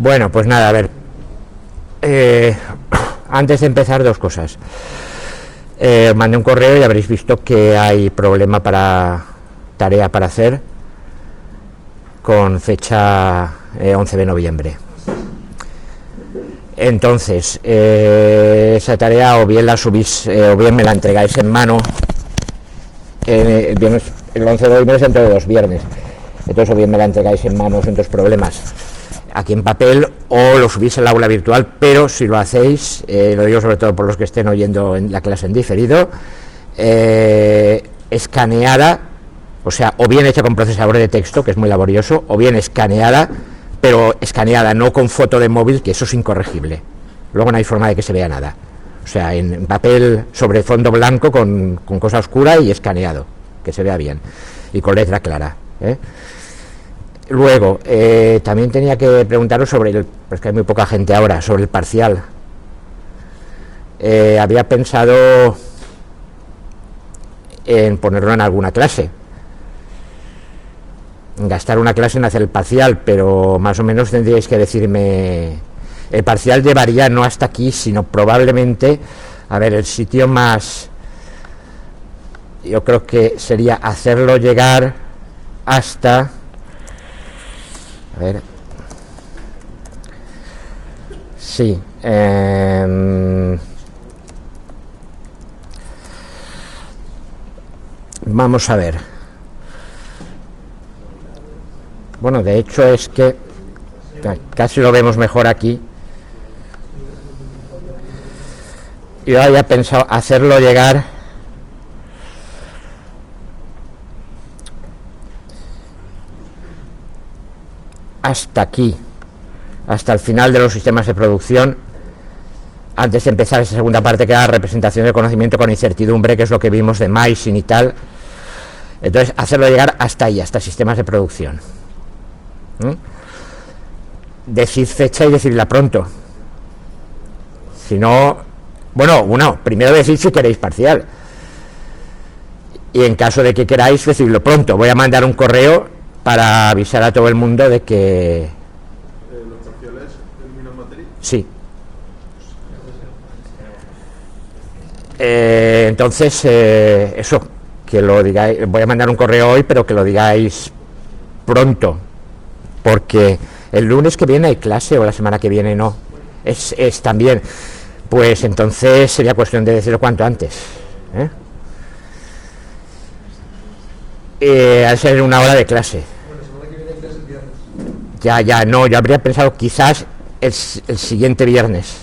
Bueno, pues nada, a ver. Antes de empezar, dos cosas. Mandé un correo y habréis visto que hay problema para tarea para hacer con fecha 11 de noviembre. Entonces, esa tarea o bien la subís o bien me la entregáis en mano. El 11 de noviembre es dentro de 2 viernes. Entonces, o bien me la entregáis en mano sin otros problemas aquí en papel, o lo subís al aula virtual, pero si lo hacéis, lo digo sobre todo por los que estén oyendo en la clase en diferido, escaneada, o sea, o bien hecha con procesador de texto, que es muy laborioso, o bien escaneada, pero escaneada no con foto de móvil, que eso es incorregible. Luego no hay forma de que se vea nada. O sea, en papel sobre fondo blanco con cosa oscura y escaneado, que se vea bien, y con letra clara, ¿eh? Luego, también tenía que preguntaros sobre pues que hay muy poca gente ahora, sobre el parcial. Había pensado en ponerlo en alguna clase, gastar una clase en hacer el parcial, pero más o menos tendríais que decirme. El parcial llevaría no hasta aquí, sino probablemente, a ver, el sitio más, yo creo que sería hacerlo llegar hasta, a ver, sí, vamos a ver. Bueno, de hecho es que casi lo vemos mejor aquí. Yo había pensado hacerlo llegar hasta aquí, hasta el final de los sistemas de producción, antes de empezar esa segunda parte, que era la representación del conocimiento con incertidumbre, que es lo que vimos de Meissen y tal. Entonces, hacerlo llegar hasta ahí, hasta sistemas de producción. Decid fecha y decidla pronto. Si no, bueno, primero decid si queréis parcial. Y en caso de que queráis, decidlo pronto. Voy a mandar un correo para avisar a todo el mundo de que... ¿Los parciales eliminan materia? Sí. Entonces, eso, que lo digáis. Voy a mandar un correo hoy, pero que lo digáis pronto, porque el lunes que viene hay clase, o la semana que viene no. Es también. Pues entonces sería cuestión de decirlo cuanto antes. Al ser una hora de clase. Ya, no, yo habría pensado quizás el siguiente viernes.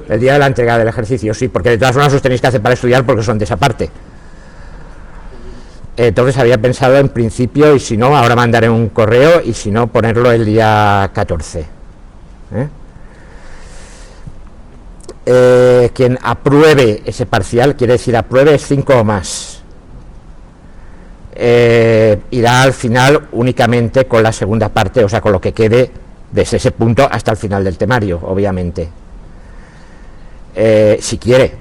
El día de la entrega del ejercicio, sí, porque de todas formas os tenéis que hacer para estudiar porque son de esa parte. Entonces había pensado en principio, y si no, ahora mandaré un correo, y si no, ponerlo el día 14. Quien apruebe ese parcial, quiere decir apruebe 5 o más, irá al final únicamente con la segunda parte, o sea, con lo que quede desde ese punto hasta el final del temario, obviamente. Si quiere,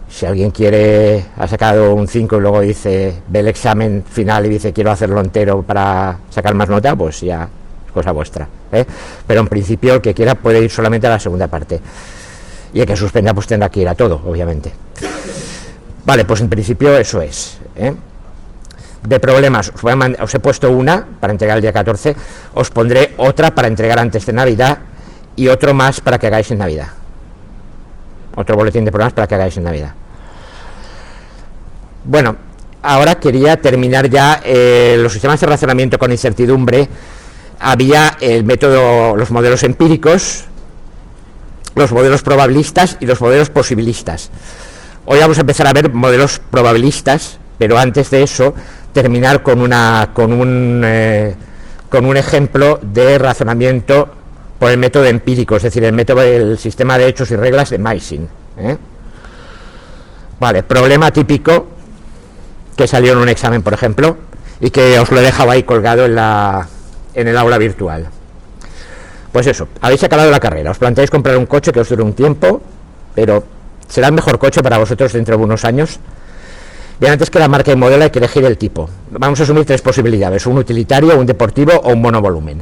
si alguien quiere, ha sacado un 5 y luego dice, ve el examen final y dice quiero hacerlo entero para sacar más nota, pues ya es cosa vuestra, pero en principio el que quiera puede ir solamente a la segunda parte, y el que suspenda pues tendrá que ir a todo, obviamente. Vale, pues en principio eso es. De problemas, os he puesto una para entregar el día 14, os pondré otra para entregar antes de Navidad, y otro más para que hagáis en Navidad. Otro boletín de problemas para que hagáis en Navidad. Bueno, ahora quería terminar ya los sistemas de razonamiento con incertidumbre. Había el método, los modelos empíricos, los modelos probabilistas y los modelos posibilistas. Hoy vamos a empezar a ver modelos probabilistas, pero antes de eso terminar con un ejemplo de razonamiento por el método empírico, es decir, el método del sistema de hechos y reglas de Meissen. Vale, problema típico que salió en un examen, por ejemplo, y que os lo he dejado ahí colgado en el aula virtual. Pues eso, habéis acabado la carrera, os planteáis comprar un coche que os dure un tiempo, pero será el mejor coche para vosotros dentro de unos años. Bien, antes que la marca y modelo hay que elegir el tipo. Vamos a asumir 3 posibilidades: un utilitario, un deportivo o un monovolumen.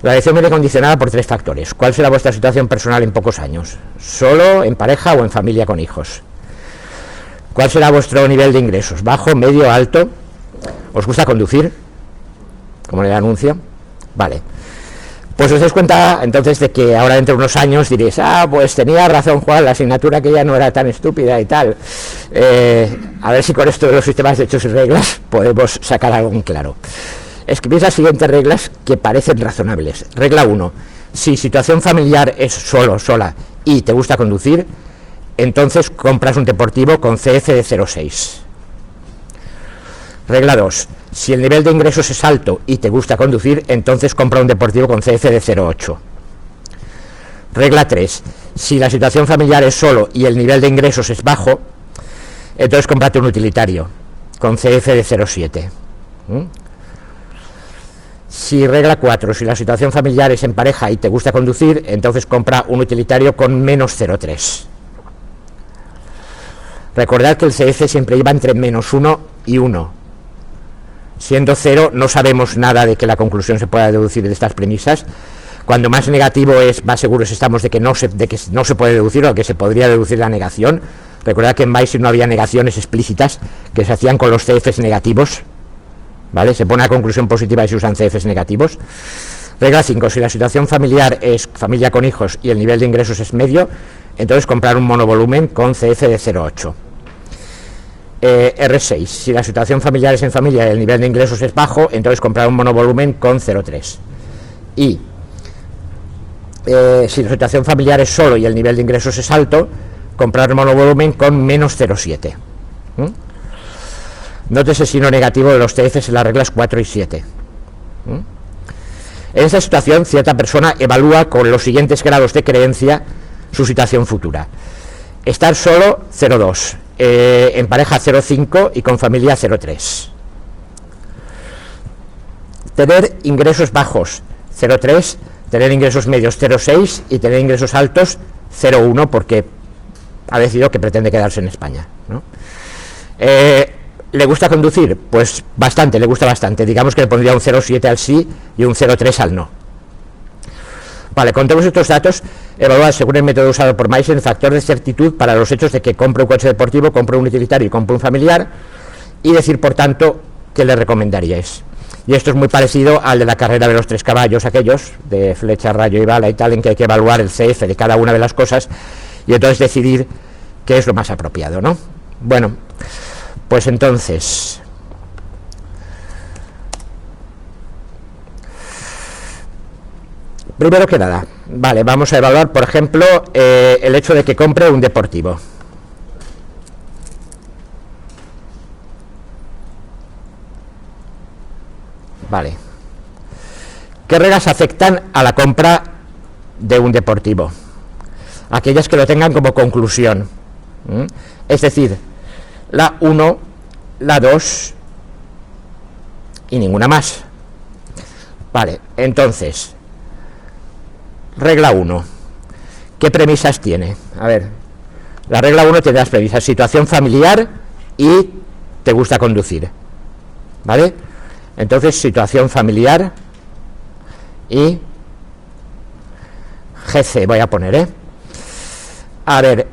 La elección viene condicionada por 3 factores. ¿Cuál será vuestra situación personal en pocos años? ¿Solo, en pareja o en familia con hijos? ¿Cuál será vuestro nivel de ingresos? ¿Bajo, medio, alto? ¿Os gusta conducir? Como en el anuncio. Vale. Pues os dais cuenta entonces de que ahora dentro de unos años diréis, pues tenía razón Juan, la asignatura que ya no era tan estúpida y tal. A ver si con esto de los sistemas de hechos y reglas podemos sacar algo en claro. Escribís las siguientes reglas que parecen razonables. Regla 1. Si situación familiar es sola y te gusta conducir, entonces compras un deportivo con CF de 0,6. Regla 2. Si el nivel de ingresos es alto y te gusta conducir, entonces compra un deportivo con CF de 0,8. Regla 3. Si la situación familiar es solo y el nivel de ingresos es bajo, entonces cómprate un utilitario con CF de 0,7. Si regla 4, si la situación familiar es en pareja y te gusta conducir, entonces compra un utilitario con menos 0,3. Recordad que el CF siempre iba entre menos 1 y 1. Siendo 0, no sabemos nada de que la conclusión se pueda deducir de estas premisas. Cuando más negativo es, más seguros estamos de que no se puede deducir, o que se podría deducir la negación. Recordad que en Basic no había negaciones explícitas que se hacían con los CFs negativos. ¿Vale? Se pone a conclusión positiva y se usan CFs negativos. Regla 5. Si la situación familiar es familia con hijos y el nivel de ingresos es medio, entonces comprar un monovolumen con CF de 0,8. R6. Si la situación familiar es en familia y el nivel de ingresos es bajo, entonces comprar un monovolumen con 0,3. Y si la situación familiar es solo y el nivel de ingresos es alto, comprar un monovolumen con menos 0,7. Nótese el signo negativo de los TFs en las reglas 4 y 7. En esta situación, cierta persona evalúa con los siguientes grados de creencia su situación futura. Estar solo, 0,2. En pareja, 0,5 y con familia, 0,3. Tener ingresos bajos, 0,3. Tener ingresos medios, 0,6. Y tener ingresos altos, 0,1, porque ha decidido que pretende quedarse en España, ¿no? ¿Le gusta conducir? Pues bastante, le gusta bastante. Digamos que le pondría un 0,7 al sí y un 0,3 al no. Vale, con todos estos datos, evaluar según el método usado por Meissen el factor de certitud para los hechos de que compre un coche deportivo, compre un utilitario y compre un familiar, y decir, por tanto, qué le recomendaríais. Y esto es muy parecido al de la carrera de los 3 caballos, aquellos de flecha, rayo y bala y tal, en que hay que evaluar el CF de cada una de las cosas y entonces decidir qué es lo más apropiado, ¿no? Bueno, pues entonces, primero que nada, vale, vamos a evaluar, por ejemplo, el hecho de que compre un deportivo. Vale. ¿Qué reglas afectan a la compra de un deportivo? Aquellas que lo tengan como conclusión. Es decir, la 1, la 2 y ninguna más. Vale, entonces, regla 1. ¿Qué premisas tiene? A ver, la regla 1 tiene las premisas: situación familiar y te gusta conducir. ¿Vale? Entonces, situación familiar y GC voy a poner, A ver,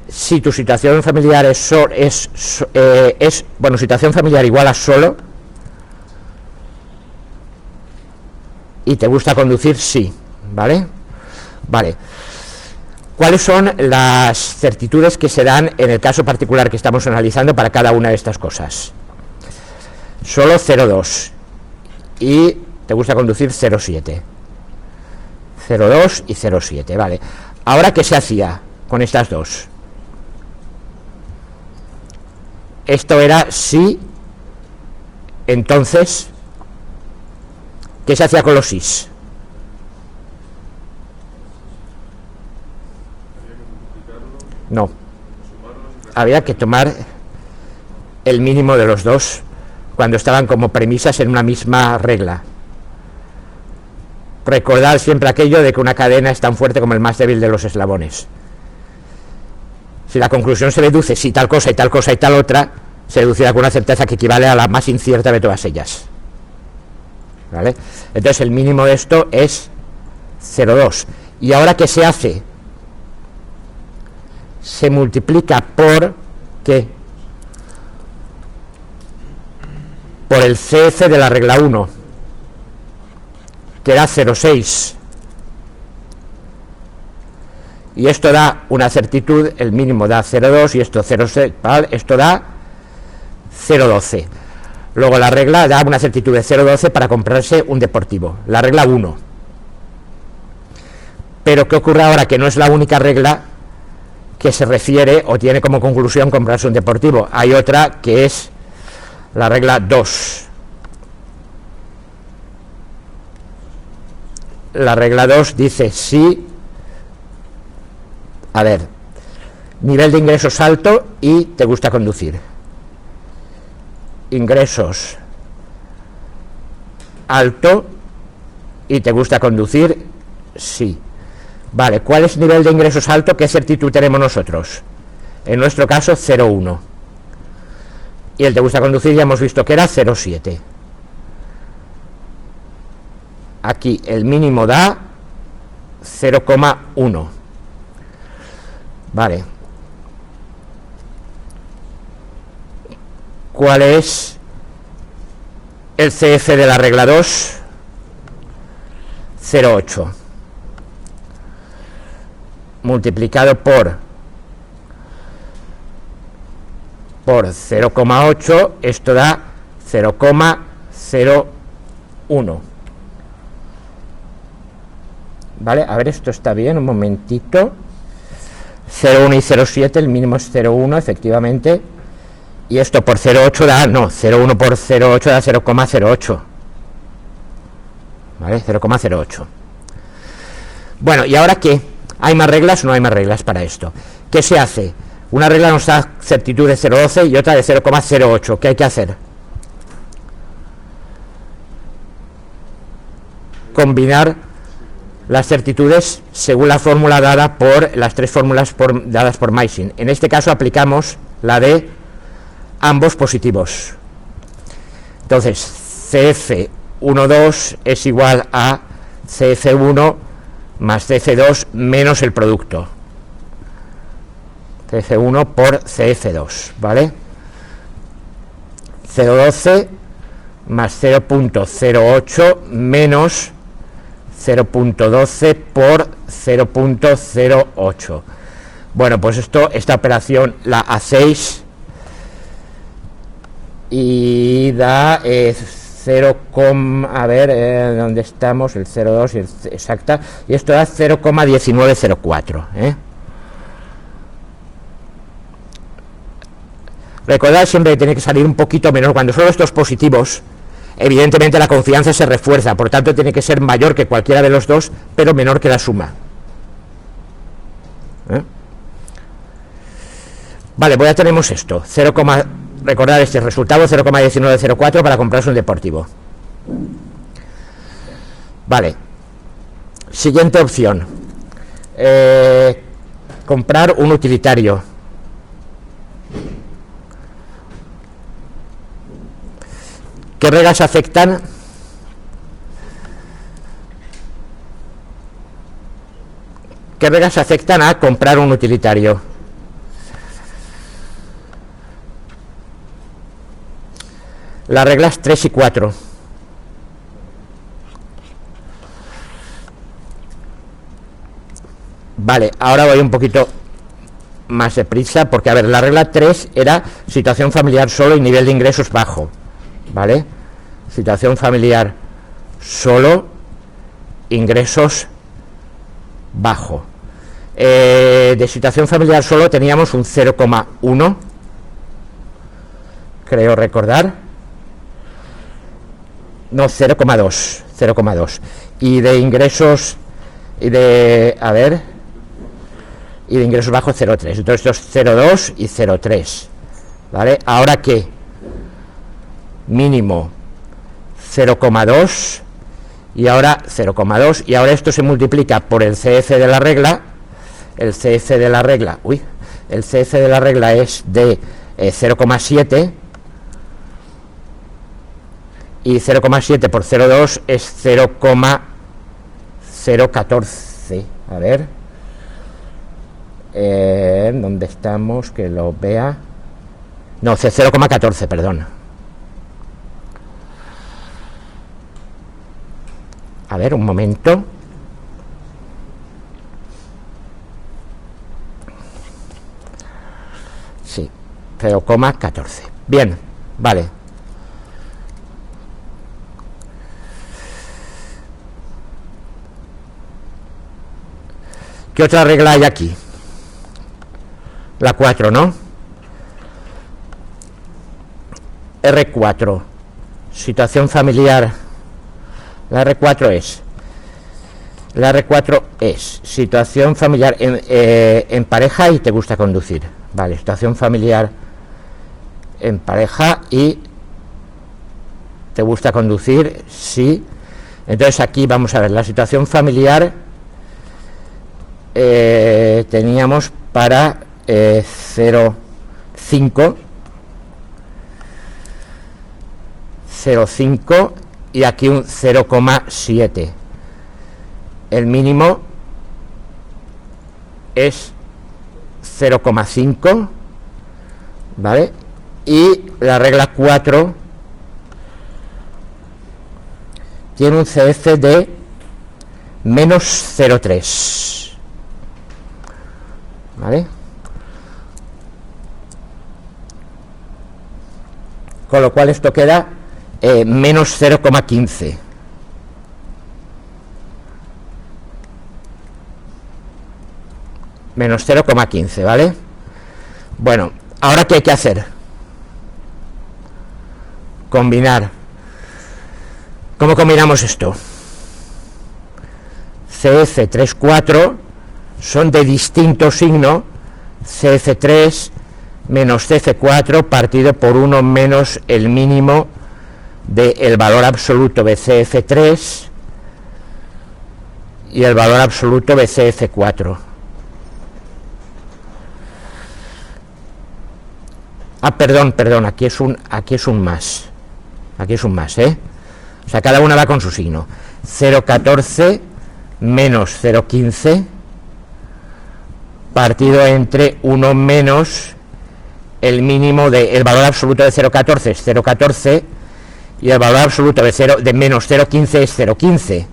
si tu situación familiar es situación familiar igual a solo y te gusta conducir, sí, ¿vale? Vale. ¿Cuáles son las certitudes que se dan en el caso particular que estamos analizando para cada una de estas cosas? Solo 0,2 y te gusta conducir 0,7. 0,2 y 0,7, vale. Ahora, ¿qué se hacía con estas dos? Esto era sí. Entonces, ¿qué se hacía con los sís? No. Había que tomar el mínimo de los dos cuando estaban como premisas en una misma regla. Recordad siempre aquello de que una cadena es tan fuerte como el más débil de los eslabones. Si la conclusión se deduce si tal cosa y tal cosa y tal otra, se deducirá con una certeza que equivale a la más incierta de todas ellas. ¿vale? Entonces el mínimo de esto es 0,2. ¿Y ahora qué se hace? Se multiplica por ¿qué? Por el CF de la regla 1, que da 0,6. Y esto da una certitud, el mínimo da 0,2 y esto 0,6, ¿vale? Esto da 0,12. Luego la regla da una certitud de 0,12 para comprarse un deportivo, la regla 1. Pero ¿qué ocurre ahora? Que no es la única regla que se refiere o tiene como conclusión comprarse un deportivo. Hay otra que es la regla 2. La regla 2 dice sí. A ver, nivel de ingresos alto y te gusta conducir. Ingresos alto y te gusta conducir, sí. Vale, ¿cuál es el nivel de ingresos alto? ¿Qué certitud tenemos nosotros? En nuestro caso, 0,1. Y el te gusta conducir ya hemos visto que era 0,7. Aquí el mínimo da 0,1. Vale. ¿Cuál es el CF de la regla 2? 0,8. Multiplicado por 0,8, esto da 0,01. Vale, a ver, esto está bien, un momentito. 0,1 y 0,7, el mínimo es 0,1, efectivamente. Y esto por 0,8 da, no, 0,1 por 0,8 da 0,08. ¿Vale? 0,08. Bueno, ¿y ahora qué? ¿Hay más reglas o no hay más reglas para esto? ¿Qué se hace? Una regla nos da certitud de 0,12 y otra de 0,08. ¿Qué hay que hacer? Combinar las certitudes según la fórmula dada por las tres fórmulas dadas por Maising. En este caso aplicamos la de ambos positivos. Entonces, CF12 es igual a CF1 más CF2 menos el producto. CF1 por CF2, ¿vale? 0,12 más 0,08 menos 0,12 por 0,08. Bueno, pues esta operación la hacéis y da 0, a ver, ¿dónde estamos? El 0,2 y el exacta, y esto da 0,1904, ¿eh? Recordad siempre que tiene que salir un poquito menor. Cuando son estos positivos, evidentemente la confianza se refuerza, por tanto tiene que ser mayor que cualquiera de los dos, pero menor que la suma. Vale, pues ya tenemos esto, recordad este resultado, 0,1904 para comprarse un deportivo. Vale, siguiente opción, comprar un utilitario. ¿Qué reglas afectan? ¿Qué reglas afectan a comprar un utilitario? Las reglas 3 y 4. Vale, ahora voy un poquito más deprisa, porque a ver, la regla 3 era situación familiar solo y nivel de ingresos bajo. ¿Vale? Situación familiar solo, ingresos bajo. De situación familiar solo teníamos un 0,1, creo recordar. No, 0,2. Y de ingresos, y de ingresos bajos 0,3. Entonces esto es 0,2 y 0,3. ¿Vale? Ahora ¿qué? Mínimo 0,2 y ahora 0,2, y ahora esto se multiplica por el CF de la regla. El CF de la regla es de 0,7, y 0,7 por 0,2 es 0,014. A ver, ¿dónde estamos? Que lo vea. No, 0,14, perdón. A ver, un momento. Sí, 0,14. Bien, vale. ¿Qué otra regla hay aquí? La 4, ¿no? R4. Situación familiar. La R4 es situación familiar en pareja y te gusta conducir. Vale, situación familiar en pareja y te gusta conducir, sí. Entonces aquí vamos a ver la situación familiar. Teníamos para 0,5 y aquí un 0,7. El mínimo es 0,5, ¿vale? Y la regla 4 tiene un CF de menos 0,3, ¿vale? Con lo cual esto queda menos 0,15. Menos 0,15, ¿vale? Bueno, ahora ¿qué hay que hacer? Combinar. ¿Cómo combinamos esto? CF3, 4 son de distinto signo. CF3 menos CF4 partido por 1 menos el mínimo del valor absoluto de CF3 y el valor absoluto de CF4. Perdón, aquí es un más. Aquí es un más, ¿eh? O sea, cada una va con su signo. 0,14 menos 0,15 partido entre 1 menos el mínimo el valor absoluto de 0,14 es 0,14 y el valor absoluto de menos 0,15 es 0,15.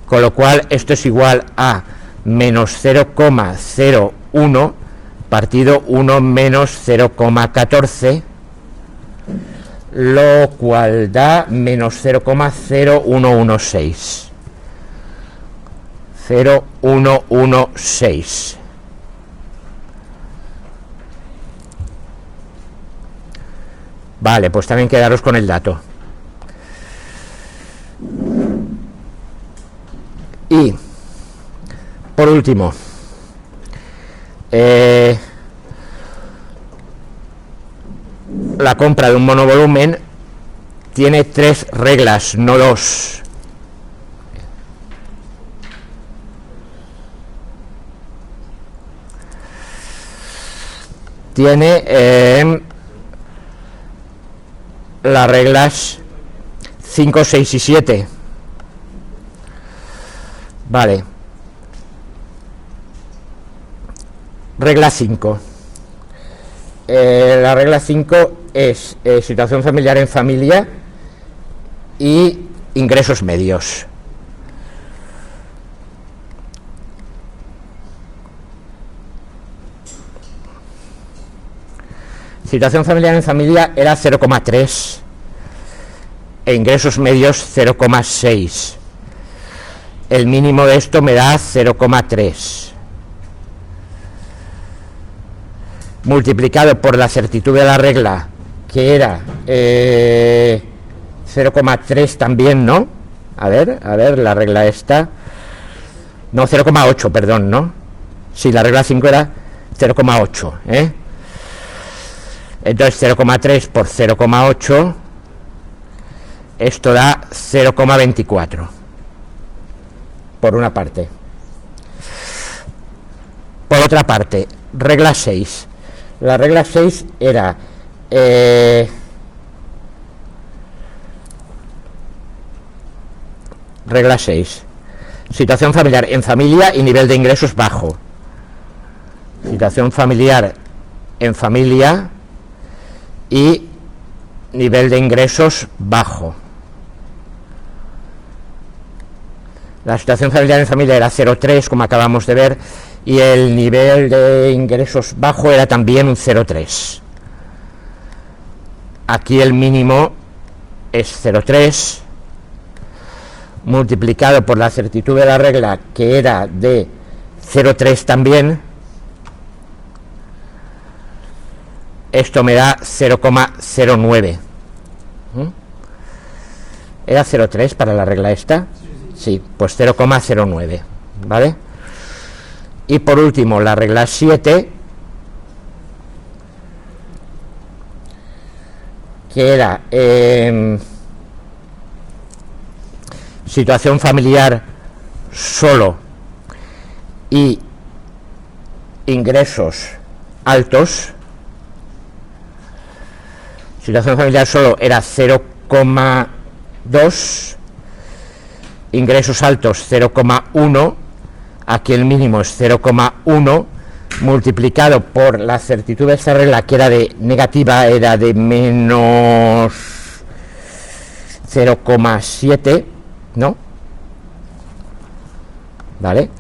Con lo cual esto es igual a menos 0,01 partido 1 menos 0,14, lo cual da menos 0,0116. 0,116. Vale, pues también quedaros con el dato. Y por último, la compra de un monovolumen tiene 3 reglas, no 2. Tiene las reglas 5, 6 y 7. Vale. Regla 5. La regla 5 es situación familiar en familia y ingresos medios. Situación familiar en familia era 0,3 e ingresos medios 0,6. El mínimo de esto me da 0,3. Multiplicado por la certitud de la regla, que era 0,3 también, ¿no? A ver, la regla esta. No, 0,8, perdón, ¿no? Sí, la regla 5 era 0,8, ¿eh? Entonces 0,3 por 0,8, esto da 0,24, por una parte. Por otra parte, regla 6. La regla 6 era regla 6. Situación familiar en familia y nivel de ingresos bajo. Situación familiar en familia y nivel de ingresos bajo. La situación familiar en familia era 0,3, como acabamos de ver, y el nivel de ingresos bajo era también un 0,3. Aquí el mínimo es 0,3 multiplicado por la certitud de la regla, que era de 0,3 también. Esto me da 0,09. ¿Era 0,3 para la regla esta? Sí, pues 0,09, ¿vale? Y por último, la regla 7, que era situación familiar solo y ingresos altos. Situación familiar solo era 0,2, ingresos altos 0,1, aquí el mínimo es 0,1, multiplicado por la certitud de esta regla, que era de negativa, era de menos 0,7, ¿no? ¿Vale?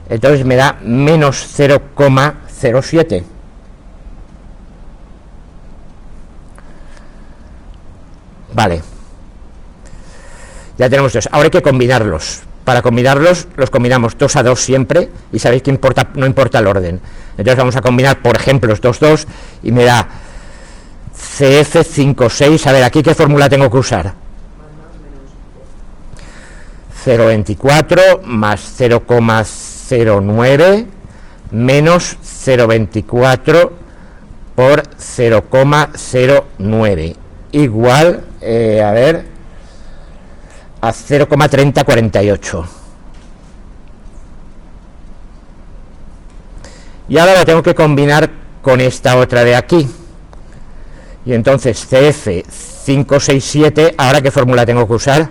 Entonces me da menos 0,07. Vale, ya tenemos dos. Ahora hay que combinarlos. Para combinarlos, los combinamos 2 a 2 siempre, y sabéis que no importa el orden. Entonces vamos a combinar, por ejemplo, estos dos, y me da CF56. A ver, ¿aquí qué fórmula tengo que usar? 0,24 más 0,09 menos 0,24 por 0,09 igual, a ver, a 0,3048. Y ahora lo tengo que combinar con esta otra de aquí. Y entonces CF567, ¿ahora qué fórmula tengo que usar?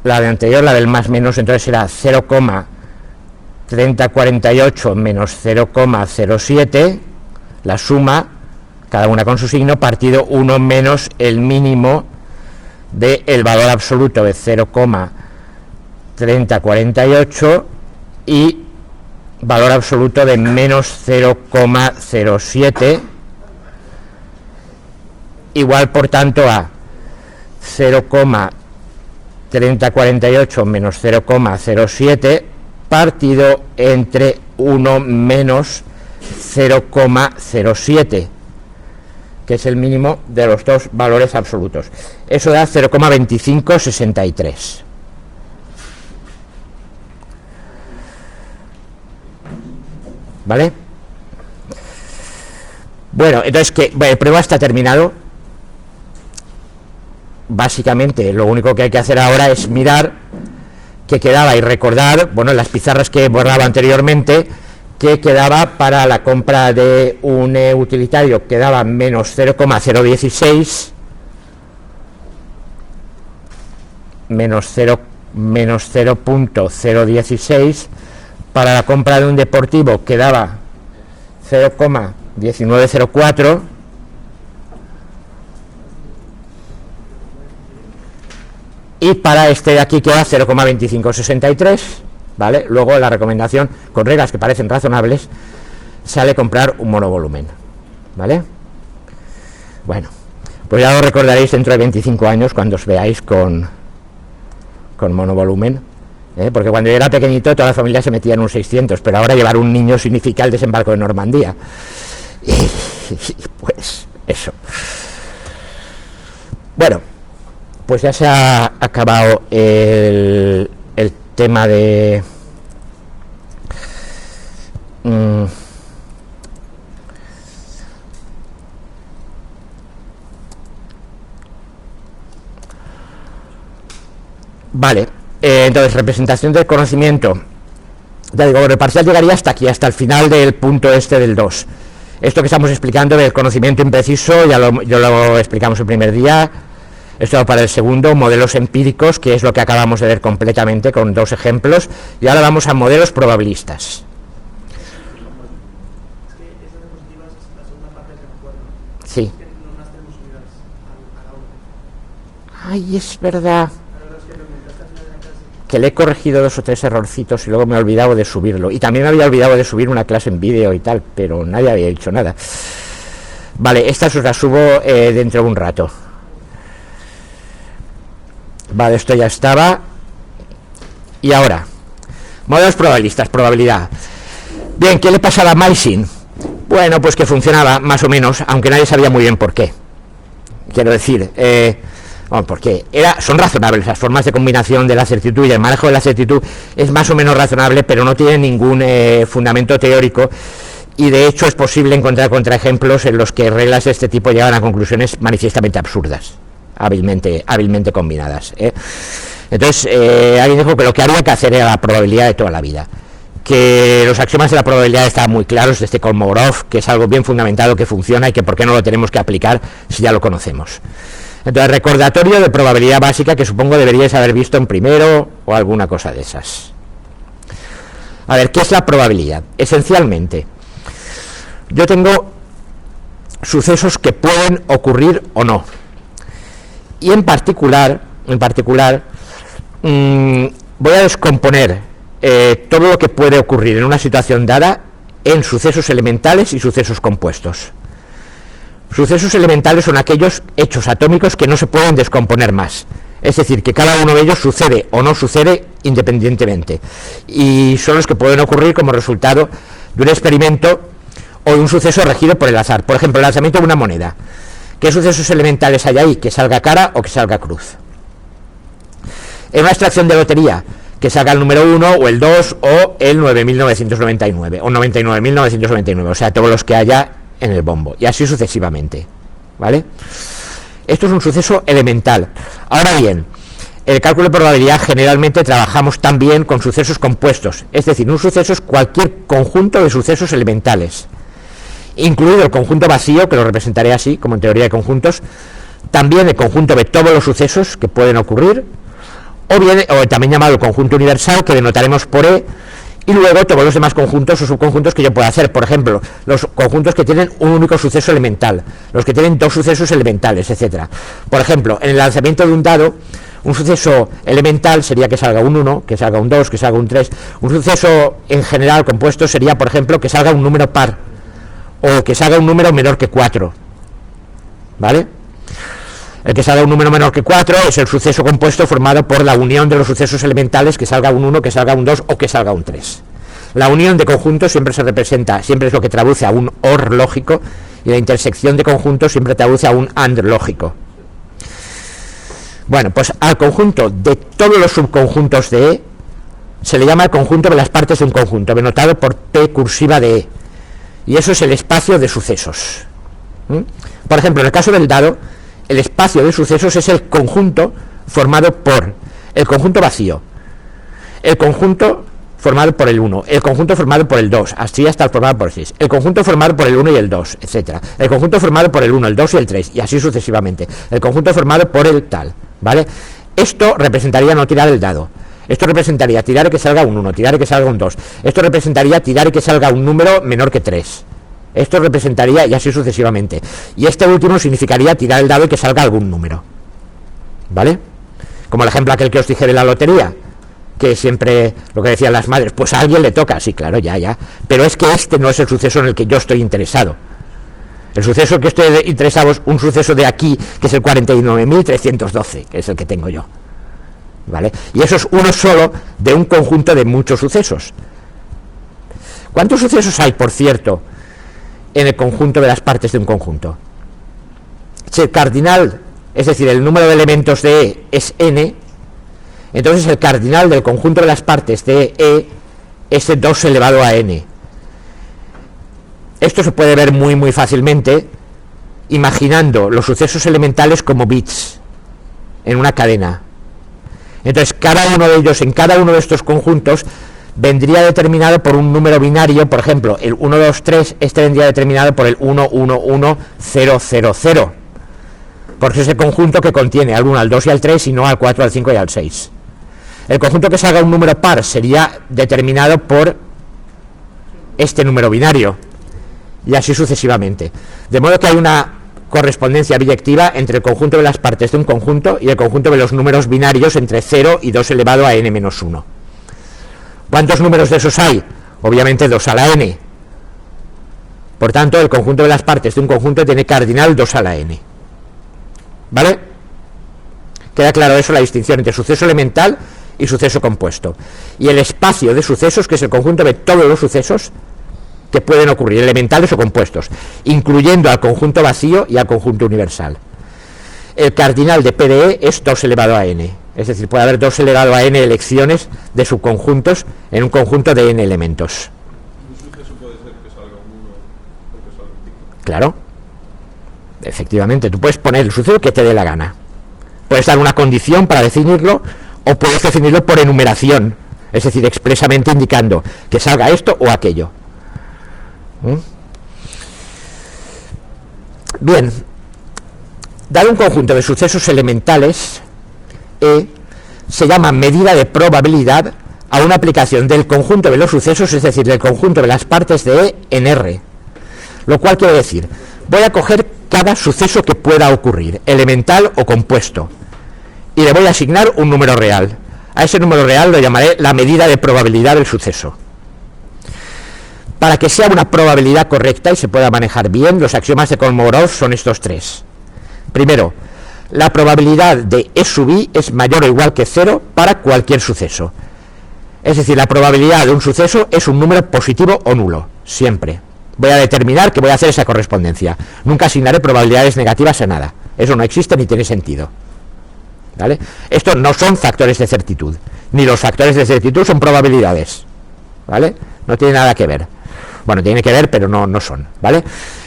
La de anterior, la del más menos, entonces será 0,3048 menos 0,07, la suma, cada una con su signo, partido 1 menos el mínimo del valor absoluto de 0,3048 y valor absoluto de menos 0,07, igual por tanto a 0,3048 menos 0,07 partido entre 1 menos 0,07, que es el mínimo de los dos valores absolutos. Eso da 0,2563. ¿Vale? Bueno, entonces que el prueba está terminado. Básicamente lo único que hay que hacer ahora es mirar qué quedaba y recordar, bueno, las pizarras que borraba anteriormente, que quedaba para la compra de un utilitario, quedaba menos 0,016 menos 0,016, para la compra de un deportivo quedaba 0,1904, y para este de aquí queda 0,2563, ¿vale? Luego la recomendación, con reglas que parecen razonables, sale comprar un monovolumen, ¿vale? Bueno, pues ya lo recordaréis dentro de 25 años cuando os veáis con monovolumen, porque cuando yo era pequeñito toda la familia se metía en un 600, pero ahora llevar un niño significa el desembarco de Normandía. Y pues eso. Bueno, pues ya se ha acabado el tema de vale, entonces representación del conocimiento. Ya digo, el parcial llegaría hasta aquí, hasta el final del punto este del 2. Esto que estamos explicando del conocimiento impreciso, ya lo explicamos el primer día. Esto va para el segundo, modelos empíricos, que es lo que acabamos de ver completamente con 2 ejemplos, y ahora vamos a modelos probabilistas. Sí. Ay, es verdad. Que le he corregido 2 o 3 errorcitos y luego me he olvidado de subirlo. Y también me había olvidado de subir una clase en vídeo y tal, pero nadie había dicho nada. Vale, esta os la subo dentro de un rato. Vale, esto ya estaba. Y ahora, modelos probabilistas, probabilidad. Bien, ¿qué le pasaba a Mycin? Bueno, pues que funcionaba más o menos, aunque nadie sabía muy bien por qué. Quiero decir, bueno, porque son razonables, las formas de combinación de la certitud y el manejo de la certitud es más o menos razonable, pero no tiene ningún fundamento teórico, y de hecho es posible encontrar contraejemplos en los que reglas de este tipo llevan a conclusiones manifiestamente absurdas, hábilmente combinadas. Entonces, alguien dijo que lo que había que hacer era la probabilidad de toda la vida, que los axiomas de la probabilidad estaban muy claros desde Kolmogorov, que es algo bien fundamentado, que funciona y que por qué no lo tenemos que aplicar si ya lo conocemos. Entonces, recordatorio de probabilidad básica que supongo deberíais haber visto en primero o alguna cosa de esas. A ver, ¿qué es la probabilidad? Esencialmente, yo tengo sucesos que pueden ocurrir o no. Y en particular, voy a descomponer todo lo que puede ocurrir en una situación dada en sucesos elementales y sucesos compuestos. Sucesos elementales son aquellos hechos atómicos que no se pueden descomponer más, es decir, que cada uno de ellos sucede o no sucede independientemente, y son los que pueden ocurrir como resultado de un experimento o de un suceso regido por el azar. Por ejemplo, el lanzamiento de una moneda. ¿Qué sucesos elementales hay ahí? Que salga cara o que salga cruz. En una extracción de lotería, que salga el número 1 o el 2 o el 9.999 o 99.999, o sea, todos los que haya en el bombo, y así sucesivamente, ¿vale? Esto es un suceso elemental. Ahora bien, en el cálculo de probabilidad generalmente trabajamos también con sucesos compuestos, es decir, un suceso es cualquier conjunto de sucesos elementales, incluido el conjunto vacío, que lo representaré así, como en teoría de conjuntos, también el conjunto de todos los sucesos que pueden ocurrir, o también llamado el conjunto universal, que denotaremos por E, y luego todos los demás conjuntos o subconjuntos que yo pueda hacer. Por ejemplo, los conjuntos que tienen un único suceso elemental, los que tienen 2 sucesos elementales, etcétera. Por ejemplo, en el lanzamiento de un dado, un suceso elemental sería que salga un 1, que salga un 2, que salga un 3. Un suceso en general compuesto sería, por ejemplo, que salga un número par, o que salga un número menor que 4, ¿vale? El que salga un número menor que 4 es el suceso compuesto formado por la unión de los sucesos elementales, que salga un 1, que salga un 2 o que salga un 3. La unión de conjuntos siempre se representa, siempre es lo que traduce a un OR lógico, y la intersección de conjuntos siempre traduce a un AND lógico. Bueno, pues al conjunto de todos los subconjuntos de E se le llama el conjunto de las partes de un conjunto, denotado por P cursiva de E, y eso es el espacio de sucesos. Por ejemplo, en el caso del dado, el espacio de sucesos es el conjunto formado por el conjunto vacío, el conjunto formado por el 1, el conjunto formado por el 2, así hasta el formado por el 6, el conjunto formado por el 1 y el 2, etcétera, el conjunto formado por el 1, el 2 y el 3, y así sucesivamente, el conjunto formado por el tal, ¿vale? Esto representaría no tirar el dado, esto representaría tirar y que salga un 1, tirar y que salga un 2, esto representaría tirar y que salga un número menor que 3. Esto representaría, y así sucesivamente. Y este último significaría tirar el dado y que salga algún número, ¿vale? Como el ejemplo aquel que os dije de la lotería, que siempre lo que decían las madres, pues a alguien le toca, sí, claro, ya, pero es que este no es el suceso en el que yo estoy interesado. El suceso que estoy interesado es un suceso de aquí, que es el 49.312, que es el que tengo yo, ¿vale? Y eso es uno solo de un conjunto de muchos sucesos. ¿Cuántos sucesos hay, por cierto, en el conjunto de las partes de un conjunto? Si el cardinal, es decir, el número de elementos de E es n, entonces el cardinal del conjunto de las partes de E es 2 elevado a n. Esto se puede ver muy fácilmente imaginando los sucesos elementales como bits en una cadena. Entonces cada uno de ellos, en cada uno de estos conjuntos, vendría determinado por un número binario. Por ejemplo, el 1, 2, 3, este vendría determinado por el 1, 1, 1, 0, 0, 0, porque es el conjunto que contiene al 1, al 2 y al 3 y no al 4, al 5 y al 6. El conjunto que salga un número par sería determinado por este número binario y así sucesivamente, de modo que hay una correspondencia biyectiva entre el conjunto de las partes de un conjunto y el conjunto de los números binarios entre 0 y 2 elevado a n menos 1. ¿Cuántos números de esos hay? Obviamente 2 a la n. Por tanto, el conjunto de las partes de un conjunto tiene cardinal 2 a la n. ¿Vale? Queda claro eso, la distinción entre suceso elemental y suceso compuesto. Y el espacio de sucesos, que es el conjunto de todos los sucesos que pueden ocurrir, elementales o compuestos, incluyendo al conjunto vacío y al conjunto universal. El cardinal de PDE es 2 elevado a n, es decir, puede haber 2 elevado a n elecciones de subconjuntos en un conjunto de n elementos. ¿Un suceso puede ser que salga un 1 o que salga un 5? Claro, efectivamente, tú puedes poner el suceso que te dé la gana. Puedes dar una condición para definirlo o puedes definirlo por enumeración, es decir, expresamente indicando que salga esto o aquello. Bien, dado un conjunto de sucesos elementales, E se llama medida de probabilidad a una aplicación del conjunto de los sucesos, es decir, del conjunto de las partes de E en R. Lo cual quiere decir, voy a coger cada suceso que pueda ocurrir, elemental o compuesto, y le voy a asignar un número real. A ese número real lo llamaré la medida de probabilidad del suceso. Para que sea una probabilidad correcta y se pueda manejar bien, los axiomas de Kolmogorov son estos tres. Primero, la probabilidad de E sub I es mayor o igual que 0 para cualquier suceso. Es decir, la probabilidad de un suceso es un número positivo o nulo, siempre. Voy a determinar que voy a hacer esa correspondencia. Nunca asignaré probabilidades negativas a nada. Eso no existe ni tiene sentido. ¿Vale? Estos no son factores de certitud. Ni los factores de certitud son probabilidades. ¿Vale? No tiene nada que ver. Bueno, tiene que ver, pero no son, ¿vale?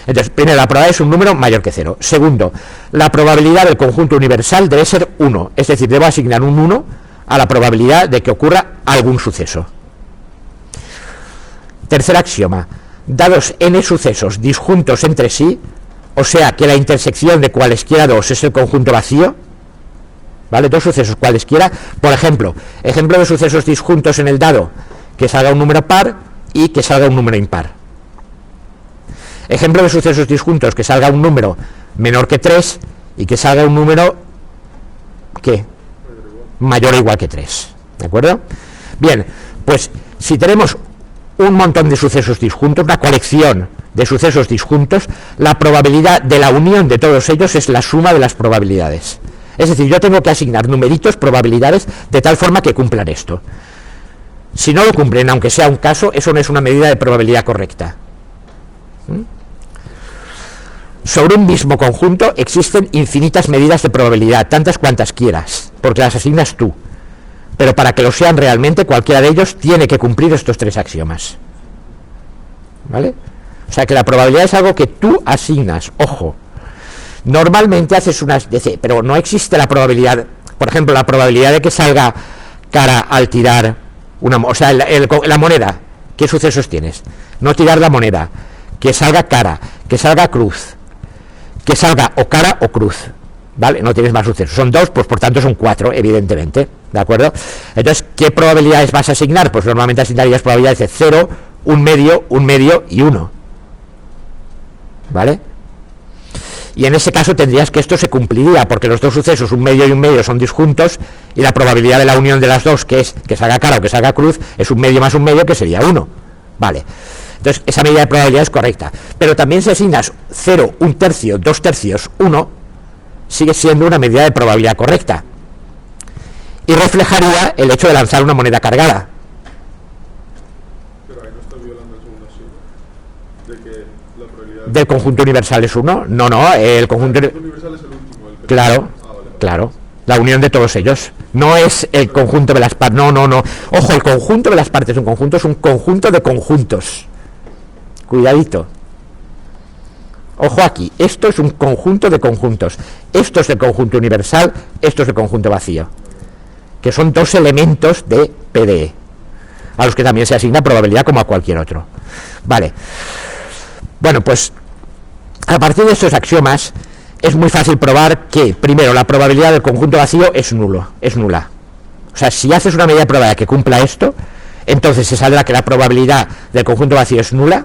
Entonces, primero, la probabilidad es un número mayor que 0. Segundo, la probabilidad del conjunto universal debe ser 1. Es decir, debo asignar un 1 a la probabilidad de que ocurra algún suceso. Tercer axioma. Dados n sucesos disjuntos entre sí, o sea que la intersección de cualesquiera dos es el conjunto vacío, ¿vale? Dos sucesos cualesquiera. Por ejemplo, ejemplo de sucesos disjuntos en el dado, que salga un número par y que salga un número impar. Ejemplo de sucesos disjuntos, que salga un número menor que 3 y que salga un número ¿qué? Mayor o igual que 3. ¿De acuerdo? Bien, pues si tenemos un montón de sucesos disjuntos, una colección de sucesos disjuntos, la probabilidad de la unión de todos ellos es la suma de las probabilidades. Es decir, yo tengo que asignar numeritos, probabilidades, de tal forma que cumplan esto. Si no lo cumplen, aunque sea un caso, eso no es una medida de probabilidad correcta. Sobre un mismo conjunto existen infinitas medidas de probabilidad, tantas cuantas quieras, porque las asignas tú. Pero para que lo sean realmente, cualquiera de ellos tiene que cumplir estos tres axiomas. ¿Vale? O sea que la probabilidad es algo que tú asignas, ojo. Normalmente haces unas... pero no existe la probabilidad, por ejemplo, la probabilidad de que salga cara al tirar la moneda. ¿Qué sucesos tienes? No tirar la moneda, que salga cara, que salga cruz, que salga o cara o cruz, ¿vale? No tienes más sucesos. Son 2, pues por tanto son 4, evidentemente, ¿de acuerdo? Entonces, ¿qué probabilidades vas a asignar? Pues normalmente asignarías probabilidades de 0, 1 medio y 1, ¿vale? Y en ese caso tendrías que esto se cumpliría, porque los dos sucesos, 1 medio y 1 medio, son disjuntos, y la probabilidad de la unión de las dos, que es que salga cara o que salga cruz, es 1 medio más 1 medio, que sería 1. Vale. Entonces, esa medida de probabilidad es correcta. Pero también si asignas 0, 1 tercio, 2 tercios, 1, sigue siendo una medida de probabilidad correcta. Y reflejaría el hecho de lanzar una moneda cargada. Pero ahí no está violando el segundo axioma, de que la probabilidad ¿Del conjunto universal es 1? No, el conjunto universal es el último. El que claro, vale. claro. La unión de todos ellos. No es el conjunto de las partes. No. Ojo, el conjunto de las partes de un conjunto es un conjunto de conjuntos. Cuidadito. Ojo aquí. Esto es un conjunto de conjuntos. Esto es el conjunto universal, esto es el conjunto vacío. Que son dos elementos de PDE. A los que también se asigna probabilidad como a cualquier otro. Vale. Bueno, pues a partir de estos axiomas, es muy fácil probar que, primero, la probabilidad del conjunto vacío es nula. O sea, si haces una medida de probabilidad que cumpla esto, entonces se saldrá que la probabilidad del conjunto vacío es nula,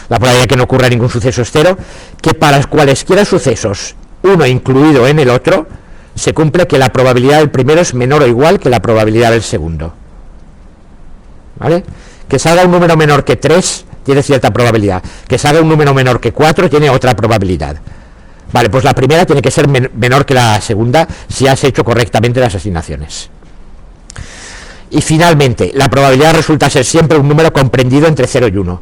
la probabilidad de que no ocurra ningún suceso es cero, que para cualesquiera sucesos, uno incluido en el otro, se cumple que la probabilidad del primero es menor o igual que la probabilidad del segundo. ¿Vale? Que salga un número menor que 3 tiene cierta probabilidad, que salga un número menor que 4 tiene otra probabilidad. Vale, pues la primera tiene que ser menor que la segunda si has hecho correctamente las asignaciones. Y finalmente, la probabilidad resulta ser siempre un número comprendido entre 0 y 1.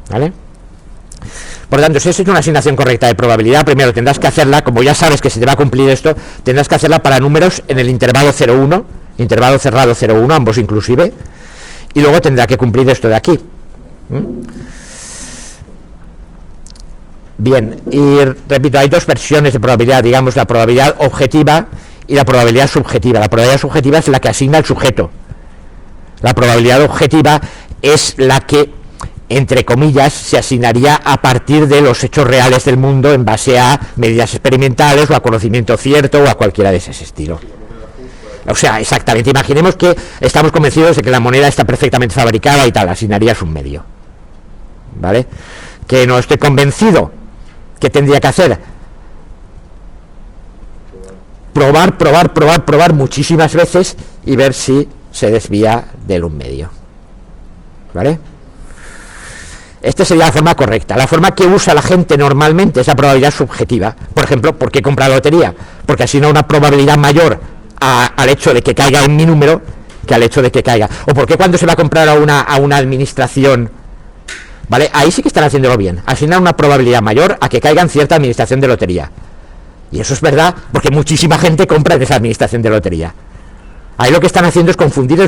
¿Vale? Por lo tanto, si has hecho una asignación correcta de probabilidad, primero tendrás que hacerla, como ya sabes que se te va a cumplir esto, tendrás que hacerla para números en el intervalo 0,1, intervalo cerrado 0,1, ambos inclusive, y luego tendrá que cumplir esto de aquí. Bien, y repito, hay dos versiones de probabilidad, digamos, la probabilidad objetiva y la probabilidad subjetiva. La probabilidad subjetiva es la que asigna el sujeto. La probabilidad objetiva es la que, entre comillas, se asignaría a partir de los hechos reales del mundo en base a medidas experimentales o a conocimiento cierto o a cualquiera de ese estilo. O sea, exactamente, imaginemos que estamos convencidos de que la moneda está perfectamente fabricada y tal, asignarías un medio. ¿Vale? Que no estoy convencido, ¿qué tendría que hacer? Probar muchísimas veces y ver si se desvía del un medio. ¿Vale? Esta sería la forma correcta. La forma que usa la gente normalmente es la probabilidad subjetiva. Por ejemplo, ¿por qué comprar la lotería? Porque asigna una probabilidad mayor al hecho de que caiga en mi número que al hecho de que caiga. O porque cuando se va a comprar a una administración, ¿vale? Ahí sí que están haciéndolo bien. Asignar una probabilidad mayor a que caiga en cierta administración de lotería. Y eso es verdad, porque muchísima gente compra en esa administración de lotería. Ahí lo que están haciendo es confundir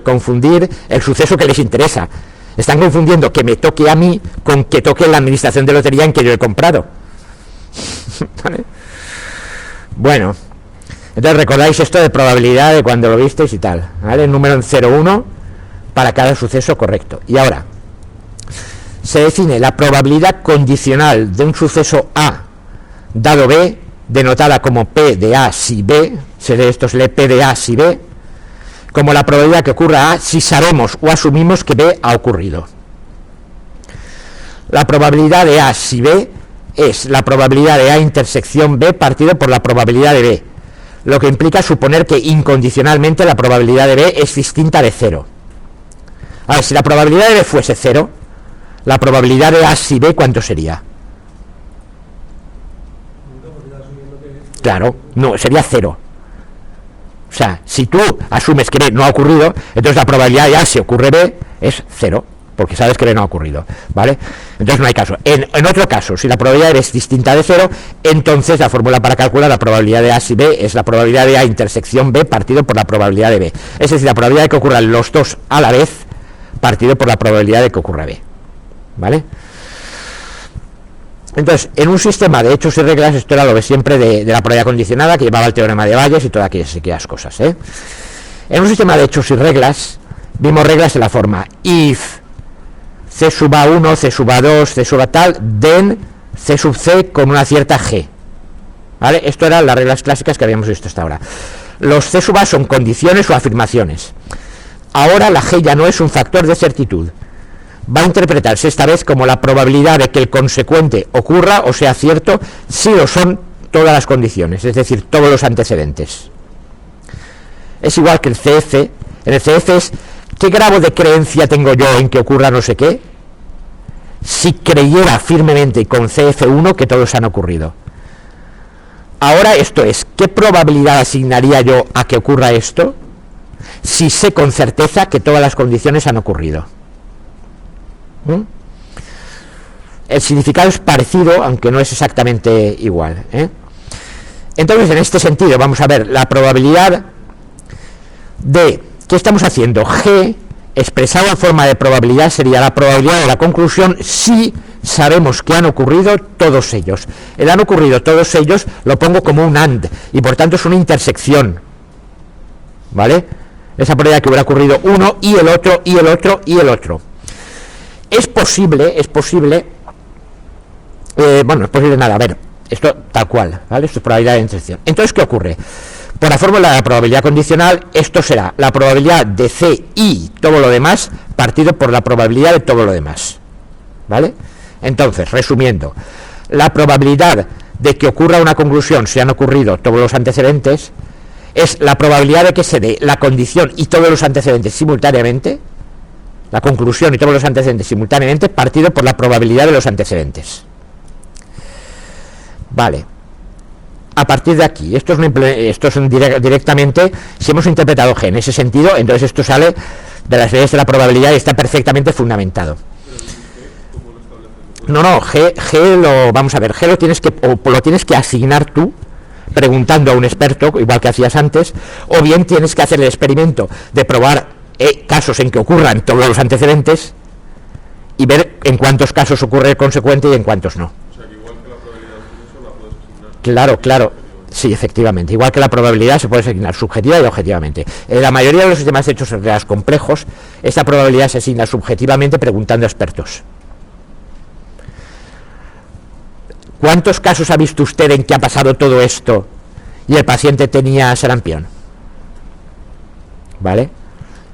confundir el suceso que les interesa. Están confundiendo que me toque a mí con que toque la administración de lotería en que yo he comprado. ¿Vale? Bueno, entonces recordáis esto de probabilidad de cuando lo visteis y tal, ¿vale? El número en 0,1 para cada suceso correcto. Y ahora, se define la probabilidad condicional de un suceso A dado B, denotada como P de A si B, esto se lee P de A si B, como la probabilidad que ocurra A si sabemos o asumimos que B ha ocurrido. La probabilidad de A si B es la probabilidad de A intersección B partido por la probabilidad de B, lo que implica suponer que incondicionalmente la probabilidad de B es distinta de 0. Ahora, si la probabilidad de B fuese 0, la probabilidad de A si B, ¿cuánto sería? Claro, no, sería 0. O sea, si tú asumes que B no ha ocurrido, entonces la probabilidad de A si ocurre B es 0, porque sabes que B no ha ocurrido, ¿vale? Entonces no hay caso. En otro caso, si la probabilidad de B es distinta de 0, entonces la fórmula para calcular la probabilidad de A si B es la probabilidad de A intersección B partido por la probabilidad de B. Es decir, la probabilidad de que ocurran los dos a la vez partido por la probabilidad de que ocurra B, ¿vale? Entonces, en un sistema de hechos y reglas, esto era lo de siempre de la probabilidad condicionada, que llevaba el teorema de Bayes y todas aquellas cosas, ¿eh? En un sistema de hechos y reglas, vimos reglas en la forma if C sub A1, C sub A2, C sub A tal, then C sub C con una cierta G. ¿Vale? Esto eran las reglas clásicas que habíamos visto hasta ahora. Los C sub A son condiciones o afirmaciones. Ahora la G ya no es un factor de certitud. Va a interpretarse esta vez como la probabilidad de que el consecuente ocurra o sea cierto si lo son todas las condiciones, es decir, todos los antecedentes. Es igual que el CF. En el CF es ¿qué grado de creencia tengo yo en que ocurra no sé qué? Si creyera firmemente con CF1 que todos han ocurrido. Ahora esto es, ¿qué probabilidad asignaría yo a que ocurra esto? Si sé con certeza que todas las condiciones han ocurrido. El significado es parecido, aunque no es exactamente igual, ¿eh? Entonces, en este sentido, vamos a ver la probabilidad de, ¿qué estamos haciendo? G, expresado en forma de probabilidad, sería la probabilidad de la conclusión si sabemos que han ocurrido todos ellos. El han ocurrido todos ellos lo pongo como un AND, y por tanto es una intersección, ¿vale? Esa probabilidad que hubiera ocurrido uno, y el otro, y el otro, y el otro. Es posible bueno, no es posible nada. A ver, esto tal cual, ¿vale? Esto es probabilidad de intersección. Entonces, ¿qué ocurre? Por la fórmula de la probabilidad condicional, esto será la probabilidad de C y todo lo demás partido por la probabilidad de todo lo demás, ¿vale? Entonces, resumiendo, la probabilidad de que ocurra una conclusión si han ocurrido todos los antecedentes es la probabilidad de que se dé la condición y todos los antecedentes simultáneamente, la conclusión y todos los antecedentes simultáneamente partido por la probabilidad de los antecedentes. Vale. A partir de aquí, esto es directamente, si hemos interpretado G en ese sentido, entonces esto sale de las leyes de la probabilidad y está perfectamente fundamentado. No, G lo, vamos a ver, G lo tienes que asignar tú, preguntando a un experto, igual que hacías antes, o bien tienes que hacer el experimento de probar casos en que ocurran todos los antecedentes y ver en cuántos casos ocurre el consecuente y en cuántos no. Claro, sí, efectivamente. Igual que la probabilidad se puede asignar subjetiva y objetivamente. En la mayoría de los sistemas hechos en reglas complejos, esta probabilidad se asigna subjetivamente preguntando a expertos. ¿Cuántos casos ha visto usted en que ha pasado todo esto y el paciente tenía sarampión? ¿Vale?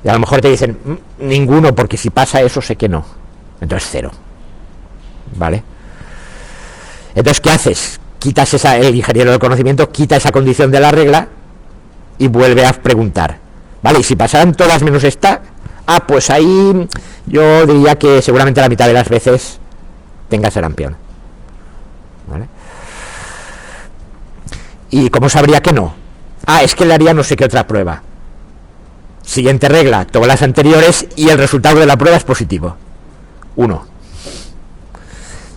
Y a lo mejor te dicen, ninguno, porque si pasa eso sé que no. Entonces 0. ¿Vale? Entonces, ¿qué haces? Quitas el ingeniero del conocimiento quita esa condición de la regla y vuelve a preguntar, vale, y si pasaran todas menos esta, pues ahí yo diría que seguramente la mitad de las veces tenga sarampión, ¿vale? ¿Y cómo sabría que no? Es que le haría no sé qué otra prueba. Siguiente regla, todas las anteriores y el resultado de la prueba es positivo. 1.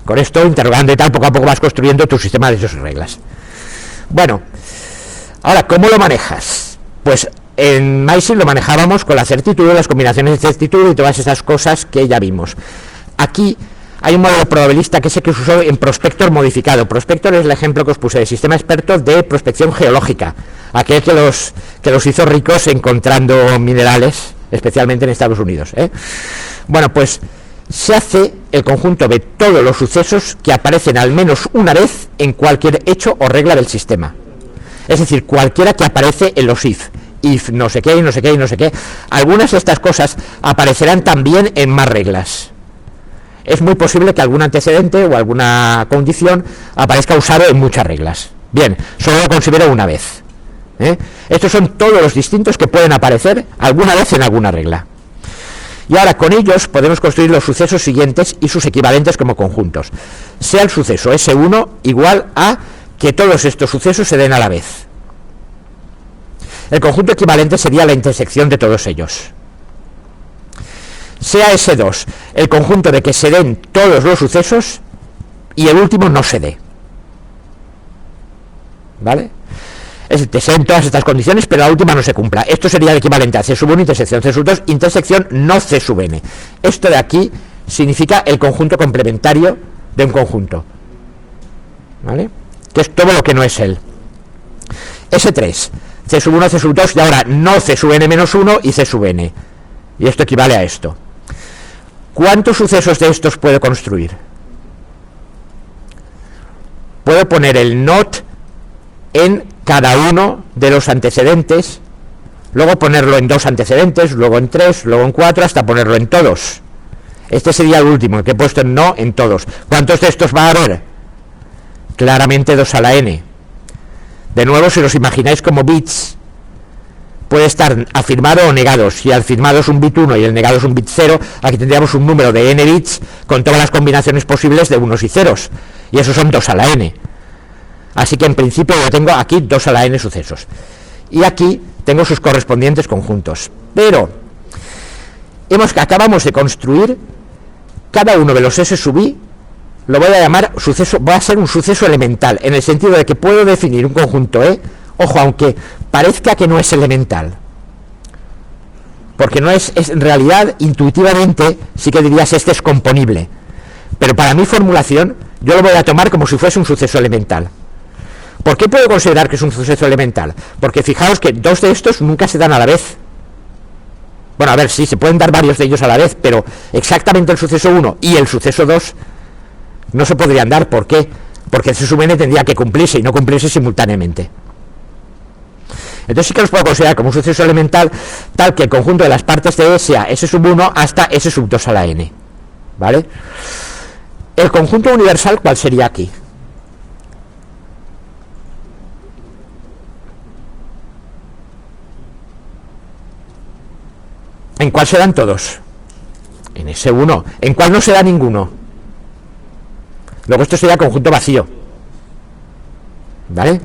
Con esto, interrogando y tal, poco a poco vas construyendo tu sistema de hechos y reglas. Bueno, ahora, ¿cómo lo manejas? Pues en MySQL lo manejábamos con la certitud, las combinaciones de certitud y todas esas cosas que ya vimos. Aquí hay un modelo probabilista que es el que se usó en Prospector modificado. Prospector es el ejemplo que os puse de sistema experto de prospección geológica, aquel que los hizo ricos encontrando minerales, especialmente en Estados Unidos, ¿eh? Bueno, pues se hace el conjunto de todos los sucesos que aparecen al menos una vez en cualquier hecho o regla del sistema. Es decir, cualquiera que aparece en los if no sé qué y no sé qué y no sé qué. Algunas de estas cosas aparecerán también en más reglas. Es muy posible que algún antecedente o alguna condición aparezca usado en muchas reglas. Bien, solo lo considero una vez, ¿eh? Estos son todos los distintos que pueden aparecer alguna vez en alguna regla. Y ahora con ellos podemos construir los sucesos siguientes y sus equivalentes como conjuntos. Sea el suceso S1 igual a que todos estos sucesos se den a la vez. El conjunto equivalente sería la intersección de todos ellos. Sea S2 el conjunto de que se den todos los sucesos y el último no se dé. ¿Vale? Es decir, se den todas estas condiciones, pero la última no se cumpla. Esto sería el equivalente a C sub 1, intersección C sub 2, intersección no C sub n. Esto de aquí significa el conjunto complementario de un conjunto, ¿vale? Que es todo lo que no es él. S3, C sub 1, C sub 2, y ahora no C sub n menos 1 y C sub n. Y esto equivale a esto. ¿Cuántos sucesos de estos puedo construir? Puedo poner el not en cada uno de los antecedentes, luego ponerlo en 2 antecedentes, luego en 3, luego en 4, hasta ponerlo en todos. Este sería el último, el que he puesto en no en todos. ¿Cuántos de estos va a haber? Claramente 2 a la n. De nuevo, si los imagináis como bits, puede estar afirmado o negado. Si el afirmado es un bit 1 y el negado es un bit 0, aquí tendríamos un número de n bits con todas las combinaciones posibles de unos y ceros, y esos son 2 a la n. Así que en principio yo tengo aquí 2 a la n sucesos. Y aquí tengo sus correspondientes conjuntos. Pero acabamos de construir cada uno de los S sub i, lo voy a llamar suceso, va a ser un suceso elemental, en el sentido de que puedo definir un conjunto E, ojo, aunque parezca que no es elemental. Porque no es en realidad, intuitivamente, sí que dirías este es componible. Pero para mi formulación, yo lo voy a tomar como si fuese un suceso elemental. ¿Por qué puedo considerar que es un suceso elemental? Porque fijaos que 2 de estos nunca se dan a la vez. Bueno, a ver, sí, se pueden dar varios de ellos a la vez, pero exactamente el suceso 1 y el suceso 2 No se podrían dar. ¿Por qué? Porque C sub n tendría que cumplirse y no cumplirse simultáneamente. Entonces sí que los puedo considerar como un suceso elemental tal que el conjunto de las partes de E sea S sub 1 hasta S sub 2 a la n. ¿Vale? El conjunto universal, ¿cuál sería aquí? ¿En cuál se dan todos? En S1. ¿En cuál no se da ninguno? Luego esto sería conjunto vacío. ¿Vale?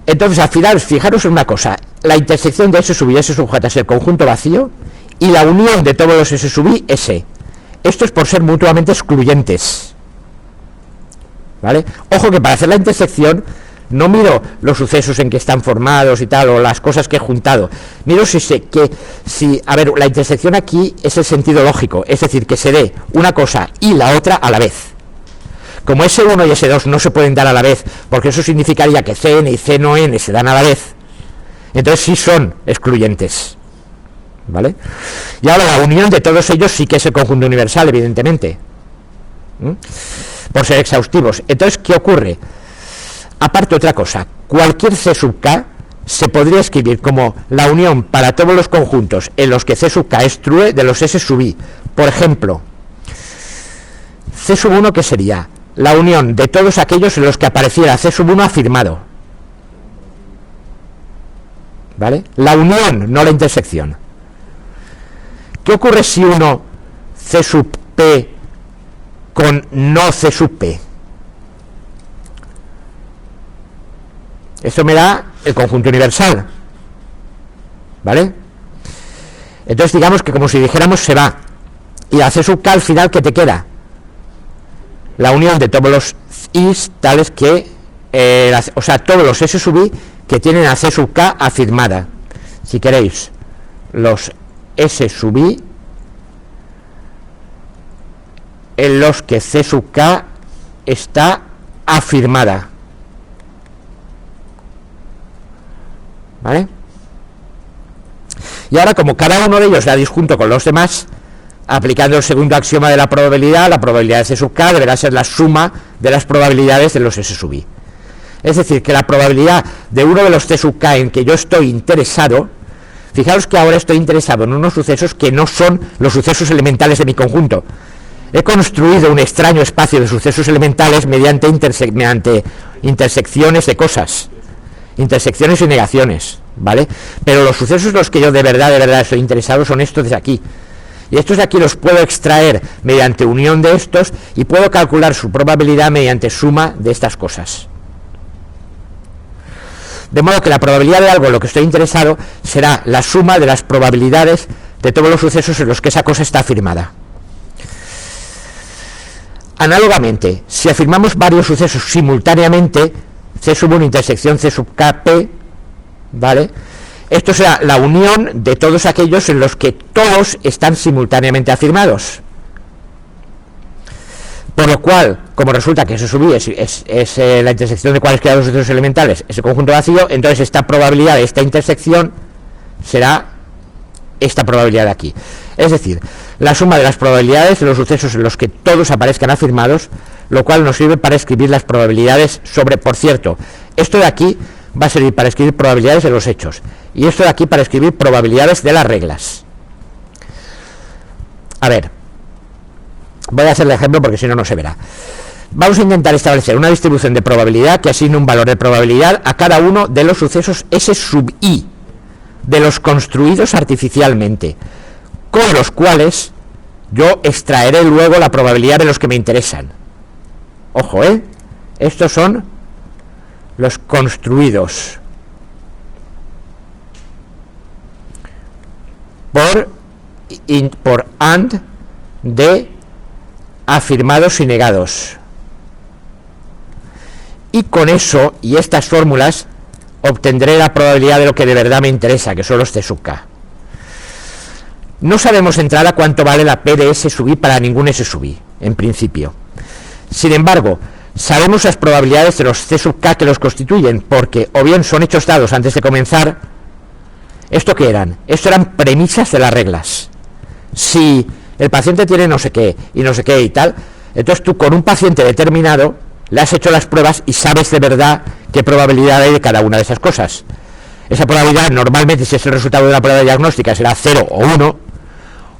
Entonces, al final, fijaros en una cosa. La intersección de S sub i y S sub j es el conjunto vacío y la unión de todos los S sub i es E. Esto es por ser mutuamente excluyentes. ¿Vale? Ojo que para hacer la intersección no miro los sucesos en que están formados y tal, o las cosas que he juntado. Miro a ver, la intersección aquí es el sentido lógico, es decir, que se dé una cosa y la otra a la vez. Como S1 y S2 no se pueden dar a la vez, porque eso significaría que Cn y Cn se dan a la vez, entonces sí son excluyentes. ¿Vale? Y ahora la unión de todos ellos sí que es el conjunto universal, evidentemente. Por ser exhaustivos. Entonces, ¿qué ocurre? Aparte otra cosa, cualquier C sub k se podría escribir como la unión para todos los conjuntos en los que C sub k es true de los S sub i. Por ejemplo, C sub 1, ¿qué sería? La unión de todos aquellos en los que apareciera C sub 1 afirmado. ¿Vale? La unión, no la intersección. ¿Qué ocurre si uno C sub p con no C sub p? Esto me da el conjunto universal. ¿Vale? Entonces digamos que como si dijéramos se va. Y a C sub k al final, ¿qué te queda? La unión de todos los i's tales que o sea, todos los S sub i que tienen a C sub k afirmada. Si queréis, los S sub i en los que C sub k está afirmada. ¿Vale? Y ahora, como cada uno de ellos da disjunto con los demás, aplicando el segundo axioma de la probabilidad de C sub k deberá ser la suma de las probabilidades de los S sub i. Es decir, que la probabilidad de uno de los C sub k en que yo estoy interesado, fijaros que ahora estoy interesado en unos sucesos que no son los sucesos elementales de mi conjunto. He construido un extraño espacio de sucesos elementales mediante intersecciones de cosas, intersecciones y negaciones, ¿vale? Pero los sucesos en los que yo de verdad estoy interesado son estos de aquí. Y estos de aquí los puedo extraer mediante unión de estos y puedo calcular su probabilidad mediante suma de estas cosas. De modo que la probabilidad de algo en lo que estoy interesado será la suma de las probabilidades de todos los sucesos en los que esa cosa está afirmada. Análogamente, si afirmamos varios sucesos simultáneamente, C sub 1 intersección C sub k p, ¿vale? Esto será la unión de todos aquellos en los que todos están simultáneamente afirmados. Por lo cual, como resulta que S sub i es la intersección de cualesquiera de los sucesos elementales, ese conjunto vacío, entonces esta probabilidad de esta intersección será esta probabilidad de aquí. Es decir, la suma de las probabilidades de los sucesos en los que todos aparezcan afirmados, lo cual nos sirve para escribir las probabilidades sobre, por cierto, esto de aquí va a servir para escribir probabilidades de los hechos, y esto de aquí para escribir probabilidades de las reglas. A ver, voy a hacer el ejemplo porque si no, no se verá. Vamos a intentar establecer una distribución de probabilidad que asigne un valor de probabilidad a cada uno de los sucesos S sub i, de los construidos artificialmente, con los cuales yo extraeré luego la probabilidad de los que me interesan. Ojo, estos son los construidos por AND de afirmados y negados. Y con eso y estas fórmulas obtendré la probabilidad de lo que de verdad me interesa, que son los C sub k. No sabemos de entrada cuánto vale la P de S sub i para ningún S sub i, en principio. Sin embargo, sabemos las probabilidades de los C sub k que los constituyen, porque o bien son hechos dados antes de comenzar. ¿Esto qué eran? Esto eran premisas de las reglas. Si el paciente tiene no sé qué y tal, Entonces tú con un paciente determinado le has hecho las pruebas y sabes de verdad qué probabilidad hay de cada una de esas cosas. Esa probabilidad normalmente, si es el resultado de una prueba diagnóstica, será 0 o 1,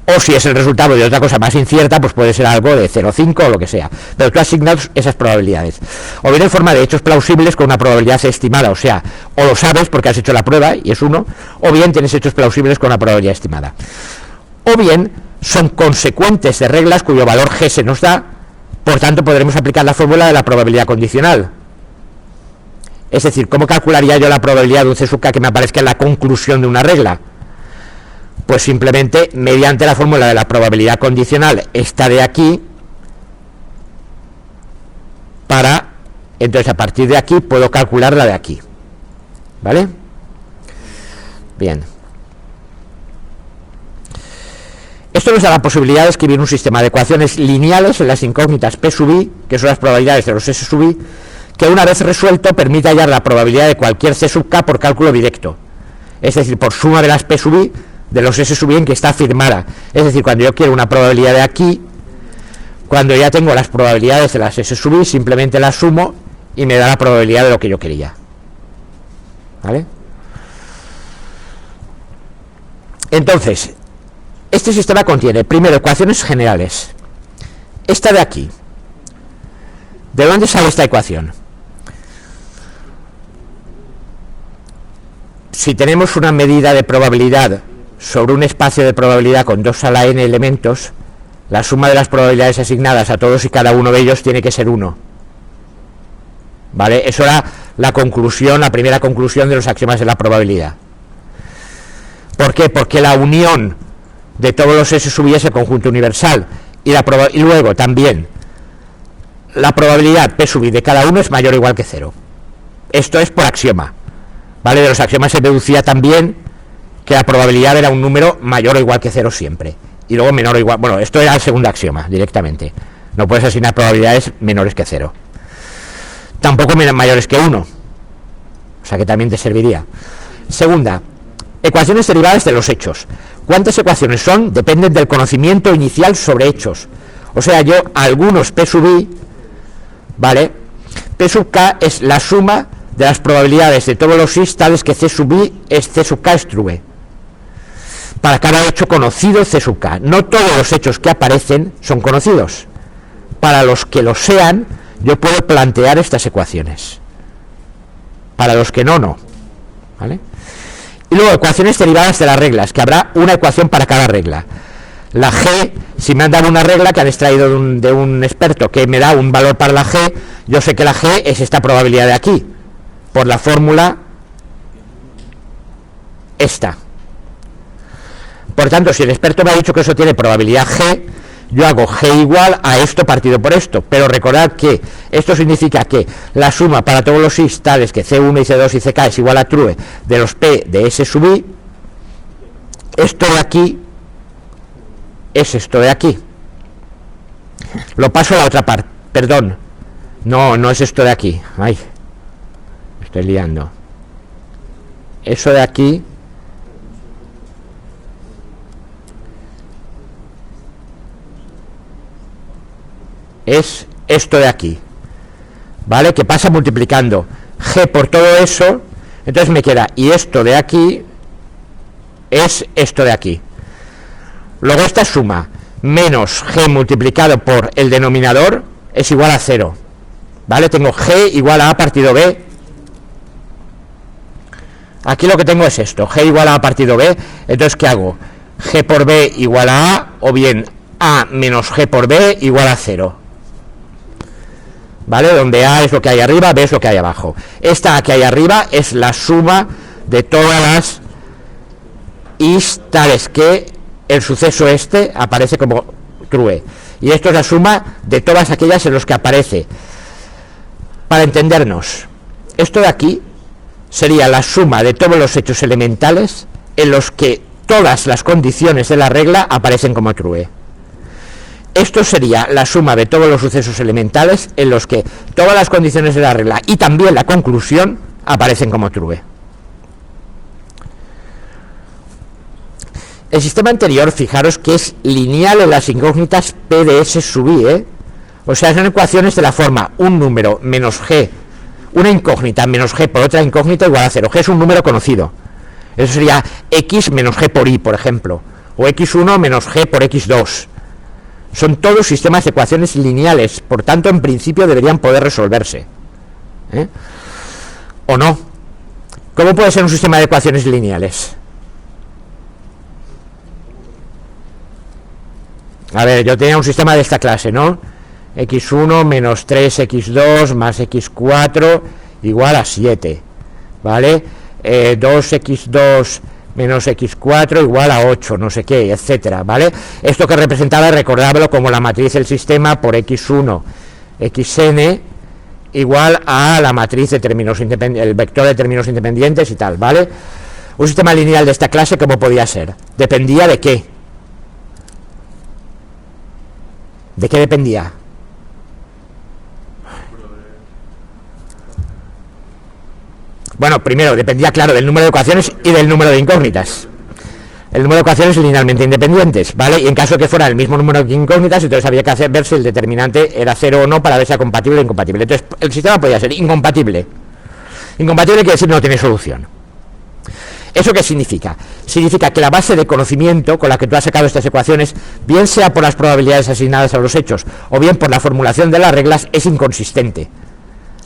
o si es el resultado de otra cosa más incierta, pues puede ser algo de 0,5 o lo que sea. Pero tú has asignado esas probabilidades. O bien en forma de hechos plausibles con una probabilidad estimada, o sea, o lo sabes porque has hecho la prueba y es 1, o bien tienes hechos plausibles con una probabilidad estimada. O bien son consecuentes de reglas cuyo valor G se nos da, por tanto podremos aplicar la fórmula de la probabilidad condicional. Es decir, ¿cómo calcularía yo la probabilidad de un C sub K que me aparezca en la conclusión de una regla? Pues simplemente mediante la fórmula de la probabilidad condicional, esta de aquí, entonces a partir de aquí puedo calcular la de aquí. ¿Vale? Bien. Esto nos da la posibilidad de escribir un sistema de ecuaciones lineales en las incógnitas P sub i, que son las probabilidades de los S sub i, que una vez resuelto permite hallar la probabilidad de cualquier C sub K por cálculo directo. Es decir, por suma de las P sub i de los S sub i en que está afirmada. Es decir, cuando yo quiero una probabilidad de aquí, cuando ya tengo las probabilidades de las S sub i, simplemente las sumo y me da la probabilidad de lo que yo quería. ¿Vale? Entonces, este sistema contiene, primero, ecuaciones generales. Esta de aquí. ¿De dónde sale esta ecuación? Si tenemos una medida de probabilidad sobre un espacio de probabilidad con 2 a la n elementos, la suma de las probabilidades asignadas a todos y cada uno de ellos tiene que ser 1. ¿Vale? Eso era la conclusión, la primera conclusión de los axiomas de la probabilidad. ¿Por qué? Porque la unión de todos los S sub i es el conjunto universal y luego también la probabilidad P sub i de cada uno es mayor o igual que 0. Esto es por axioma. ¿Vale? De los axiomas se deducía también que la probabilidad era un número mayor o igual que 0 siempre. Y luego menor o igual... Bueno, esto era el segundo axioma, directamente. No puedes asignar probabilidades menores que 0. Tampoco mayores que 1. O sea que también te serviría. Segunda, ecuaciones derivadas de los hechos. ¿Cuántas ecuaciones son? Dependen del conocimiento inicial sobre hechos. O sea, yo, algunos P sub i, ¿vale? P sub K es la suma de las probabilidades de todos los is tales que C sub i es C sub K es true. Para cada hecho conocido C sub K. No todos los hechos que aparecen son conocidos. Para los que lo sean, yo puedo plantear estas ecuaciones. Para los que no, no. ¿Vale? Y luego ecuaciones derivadas de las reglas, que habrá una ecuación para cada regla. La G, si me han dado una regla que han extraído de un experto que me da un valor para la G, yo sé que la G es esta probabilidad de aquí, por la fórmula esta. Por tanto, si el experto me ha dicho que eso tiene probabilidad G, yo hago G igual a esto partido por esto. Pero recordad que esto significa que la suma para todos los is tales que C1 y C2 y CK es igual a true de los P de S sub i, esto de aquí es esto de aquí. Lo paso a la otra parte. Perdón. No es esto de aquí. Ay, me estoy liando. Eso de aquí es esto de aquí, ¿vale? Que pasa multiplicando G por todo eso, entonces me queda, y esto de aquí es esto de aquí. Luego esta suma menos G multiplicado por el denominador es igual a 0, ¿vale? Tengo G igual a partido B. Aquí lo que tengo es esto, G igual a partido B. Entonces, ¿qué hago? G por B igual a A, o bien A menos G por B igual a 0. ¿Vale? Donde A es lo que hay arriba, B es lo que hay abajo. Esta que hay arriba es la suma de todas las is tales que el suceso este aparece como true. Y esto es la suma de todas aquellas en las que aparece. Para entendernos, esto de aquí sería la suma de todos los hechos elementales en los que todas las condiciones de la regla aparecen como true. Esto sería la suma de todos los sucesos elementales en los que todas las condiciones de la regla y también la conclusión aparecen como true. El sistema anterior, fijaros que es lineal en las incógnitas P de S sub i, O sea, son ecuaciones de la forma un número menos g, una incógnita menos g por otra incógnita igual a 0. G es un número conocido. Eso sería x menos g por y, por ejemplo. O x1 menos g por x2. Son todos sistemas de ecuaciones lineales, por tanto, en principio deberían poder resolverse. ¿O no? ¿Cómo puede ser un sistema de ecuaciones lineales? A ver, yo tenía un sistema de esta clase, ¿no? x1 menos 3x2 más x4 igual a 7, ¿vale? 2x2 menos x4 igual a 8, no sé qué, etcétera, ¿vale? Esto que representaba, recordábalo como la matriz del sistema por x1, xn igual a la matriz de términos independientes, el vector de términos independientes y tal, ¿vale? Un sistema lineal de esta clase, ¿cómo podía ser? ¿Dependía de qué? ¿De qué dependía? Bueno, primero, dependía, claro, del número de ecuaciones y del número de incógnitas. El número de ecuaciones linealmente independientes, ¿vale? Y en caso de que fuera el mismo número de incógnitas, entonces había que ver si el determinante era 0 o no para ver si era compatible o incompatible. Entonces, el sistema podía ser incompatible. Incompatible quiere decir no tiene solución. ¿Eso qué significa? Significa que la base de conocimiento con la que tú has sacado estas ecuaciones, bien sea por las probabilidades asignadas a los hechos o bien por la formulación de las reglas, es inconsistente.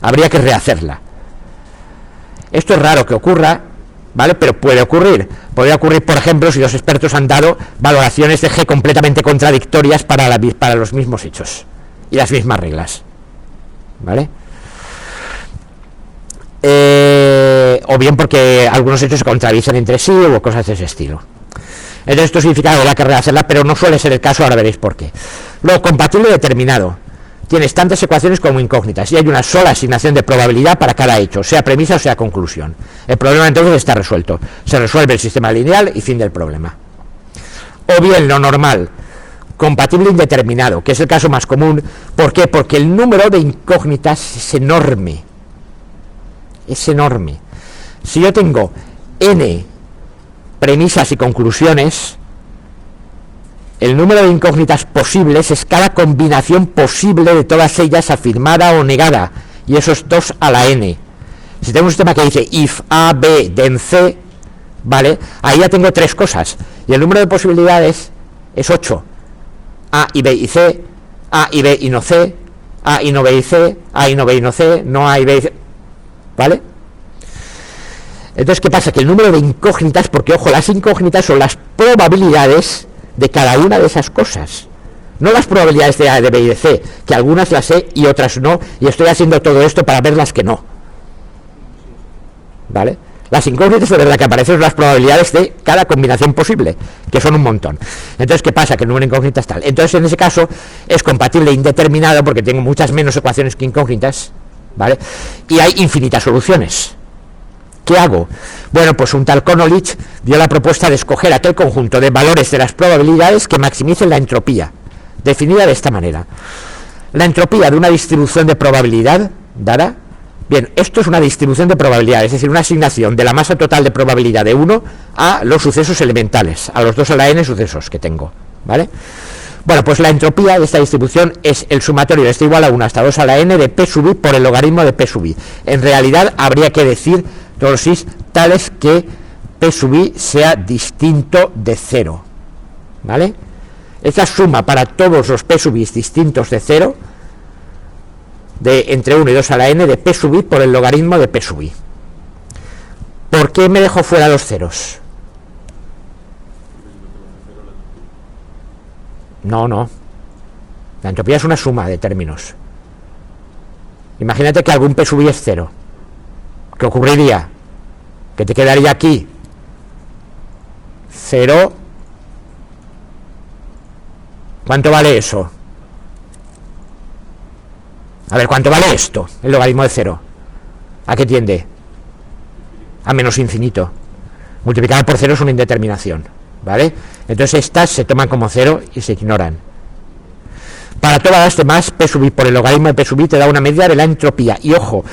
Habría que rehacerla. Esto es raro que ocurra, ¿vale? Pero puede ocurrir. Podría ocurrir, por ejemplo, si los expertos han dado valoraciones de G completamente contradictorias para los mismos hechos y las mismas reglas, ¿vale? O bien porque algunos hechos se contradicen entre sí o cosas de ese estilo. Entonces esto significa que habrá que rehacerla, pero no suele ser el caso, ahora veréis por qué. Lo compatible determinado. Tienes tantas ecuaciones como incógnitas y hay una sola asignación de probabilidad para cada hecho, sea premisa o sea conclusión. El problema entonces está resuelto. Se resuelve el sistema lineal y fin del problema. O bien lo normal, compatible indeterminado, que es el caso más común. ¿Por qué? Porque el número de incógnitas es enorme. Es enorme. Si yo tengo n premisas y conclusiones, el número de incógnitas posibles es cada combinación posible de todas ellas afirmada o negada, y eso es 2 a la n. Si tengo un sistema que dice if a, b, then c, ¿vale? Ahí ya tengo tres cosas, y el número de posibilidades es 8. A y b y c, a y b y no c, a y no b y c, a y no b y no c, no a y b y c, ¿vale? Entonces, ¿qué pasa? Que el número de incógnitas, porque ojo, las incógnitas son las probabilidades de cada una de esas cosas, no las probabilidades de A, de B y de C, que algunas las sé y otras no, y estoy haciendo todo esto para ver las que no, ¿vale? Las incógnitas de verdad que aparecen son las probabilidades de cada combinación posible, que son un montón. Entonces, ¿qué pasa? Que el número de incógnitas tal. Entonces, en ese caso, es compatible e indeterminado, porque tengo muchas menos ecuaciones que incógnitas, ¿vale? Y hay infinitas soluciones. ¿Qué hago? Bueno, pues un tal Konolich dio la propuesta de escoger aquel conjunto de valores de las probabilidades que maximicen la entropía, definida de esta manera. La entropía de una distribución de probabilidad dará... Bien, esto es una distribución de probabilidad, es decir, una asignación de la masa total de probabilidad de 1 a los sucesos elementales, a los 2 a la n sucesos que tengo, ¿vale? Bueno, pues la entropía de esta distribución es el sumatorio de este igual a 1 hasta 2 a la n de p sub i por el logaritmo de p sub i. En realidad habría que decir todos los tales que p sub i sea distinto de 0, ¿vale? Esta suma para todos los p sub i distintos de 0 de entre 1 y 2 a la n de p sub i por el logaritmo de p sub i. ¿Por qué me dejo fuera los ceros? No, no. La entropía es una suma de términos. Imagínate que algún p sub i es 0. ¿Qué ocurriría? Que te quedaría aquí 0. ¿Cuánto vale eso? A ver, ¿cuánto vale esto? El logaritmo de 0. ¿A qué tiende? A menos infinito. Multiplicado por 0 es una indeterminación, ¿vale? Entonces estas se toman como 0 y se ignoran. Para todas las demás, p sub i por el logaritmo de p sub i te da una medida de la entropía. Y ojo,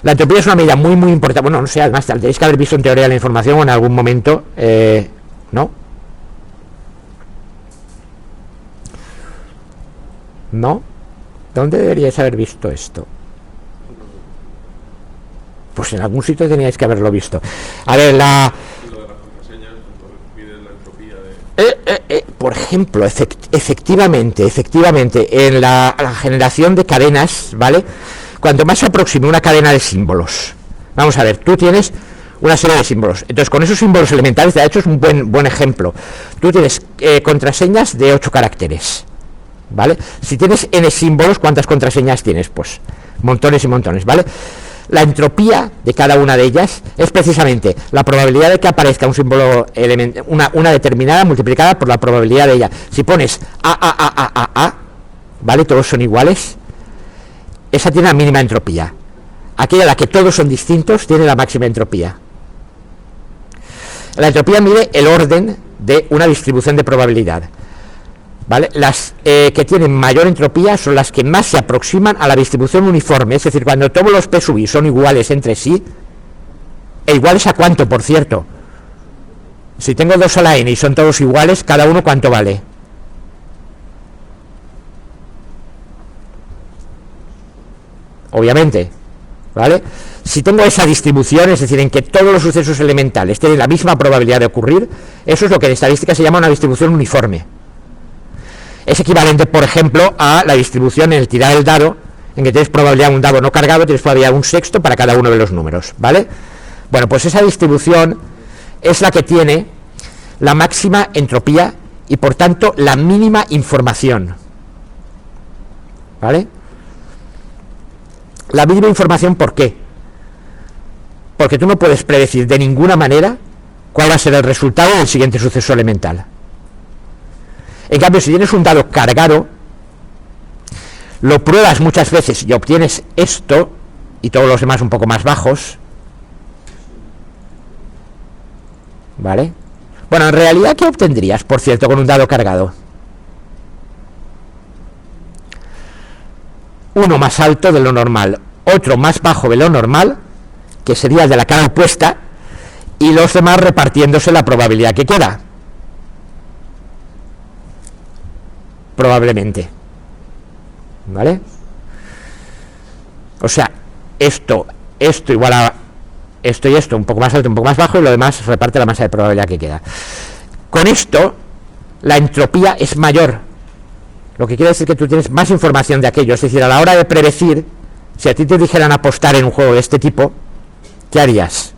la entropía es una medida muy, muy importante. Bueno, no sé, además tenéis que haber visto en teoría de la información o en algún momento, ¿no? ¿No? ¿Dónde deberíais haber visto esto? Pues en algún sitio teníais que haberlo visto. A ver, Lo de las contraseñas, cuando miden la entropía de... por ejemplo, efectivamente, en la generación de cadenas, ¿vale? Cuanto más se aproxime una cadena de símbolos, vamos a ver, tú tienes una serie de símbolos, entonces con esos símbolos elementales, de hecho es un buen ejemplo. Tú tienes contraseñas de 8 caracteres, ¿vale? Si tienes n símbolos, ¿cuántas contraseñas tienes? Pues montones y montones, ¿vale? La entropía de cada una de ellas es precisamente la probabilidad de que aparezca un símbolo una determinada multiplicada por la probabilidad de ella. Si pones A, ¿vale? Todos son iguales, esa tiene la mínima entropía. Aquella en la que todos son distintos tiene la máxima entropía. La entropía mide el orden de una distribución de probabilidad, ¿vale? Las que tienen mayor entropía son las que más se aproximan a la distribución uniforme, es decir, cuando todos los P sub I son iguales entre sí, e iguales a cuánto, por cierto. Si tengo 2 a la n y son todos iguales, cada uno cuánto vale. Obviamente, ¿vale? Si tengo esa distribución, es decir, en que todos los sucesos elementales tienen la misma probabilidad de ocurrir, eso es lo que en estadística se llama una distribución uniforme. Es equivalente, por ejemplo, a la distribución en el tirar el dado, en que tienes probabilidad de un dado no cargado, tienes probabilidad de un sexto para cada uno de los números, ¿vale? Bueno, pues esa distribución es la que tiene la máxima entropía y, por tanto, la mínima información, ¿vale? La mínima información, ¿por qué? Porque tú no puedes predecir de ninguna manera cuál va a ser el resultado del siguiente suceso elemental. En cambio, si tienes un dado cargado, lo pruebas muchas veces y obtienes esto, y todos los demás un poco más bajos, ¿vale? Bueno, en realidad, ¿qué obtendrías, por cierto, con un dado cargado? Uno más alto de lo normal, otro más bajo de lo normal, que sería el de la cara opuesta, y los demás repartiéndose la probabilidad que queda. Probablemente, ¿vale? O sea, esto igual a esto y esto, un poco más alto, un poco más bajo, y lo demás reparte la masa de probabilidad que queda. Con esto, la entropía es mayor, lo que quiere decir que tú tienes más información de aquello. Es decir, a la hora de predecir, si a ti te dijeran apostar en un juego de este tipo, ¿qué harías?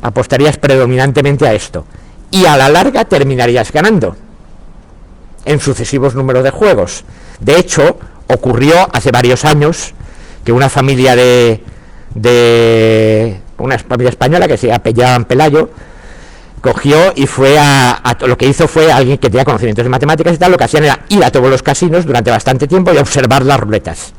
Apostarías predominantemente a esto, y a la larga terminarías ganando en sucesivos números de juegos. De hecho, ocurrió hace varios años que una familia una familia española que se apellidaban Pelayo cogió y fue lo que hizo fue alguien que tenía conocimientos de matemáticas y tal, lo que hacían era ir a todos los casinos durante bastante tiempo y observar las ruletas,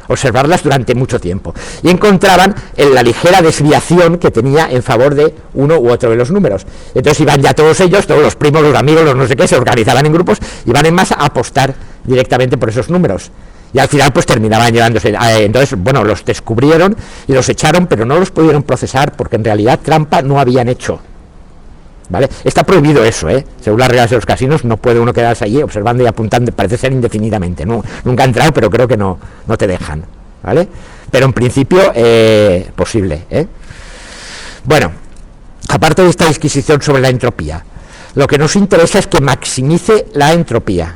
observarlas durante mucho tiempo, y encontraban en la ligera desviación que tenía en favor de uno u otro de los números. Entonces iban ya todos ellos, todos los primos, los amigos, los no sé qué, se organizaban en grupos, iban en masa a apostar directamente por esos números, y al final pues terminaban llevándose. Entonces, bueno, los descubrieron y los echaron, pero no los pudieron procesar porque en realidad trampa no habían hecho, ¿vale? Está prohibido eso, según las reglas de los casinos no puede uno quedarse allí observando y apuntando, parece ser indefinidamente. No, nunca he entrado, pero creo que no te dejan, ¿vale? Pero en principio posible, Bueno, aparte de esta disquisición sobre la entropía, lo que nos interesa es que maximice la entropía.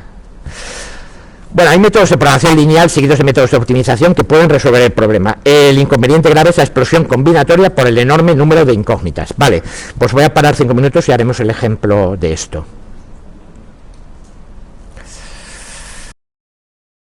Bueno, hay métodos de programación lineal seguidos de métodos de optimización que pueden resolver el problema. El inconveniente grave es la explosión combinatoria por el enorme número de incógnitas. Vale, pues voy a parar 5 minutos y haremos el ejemplo de esto.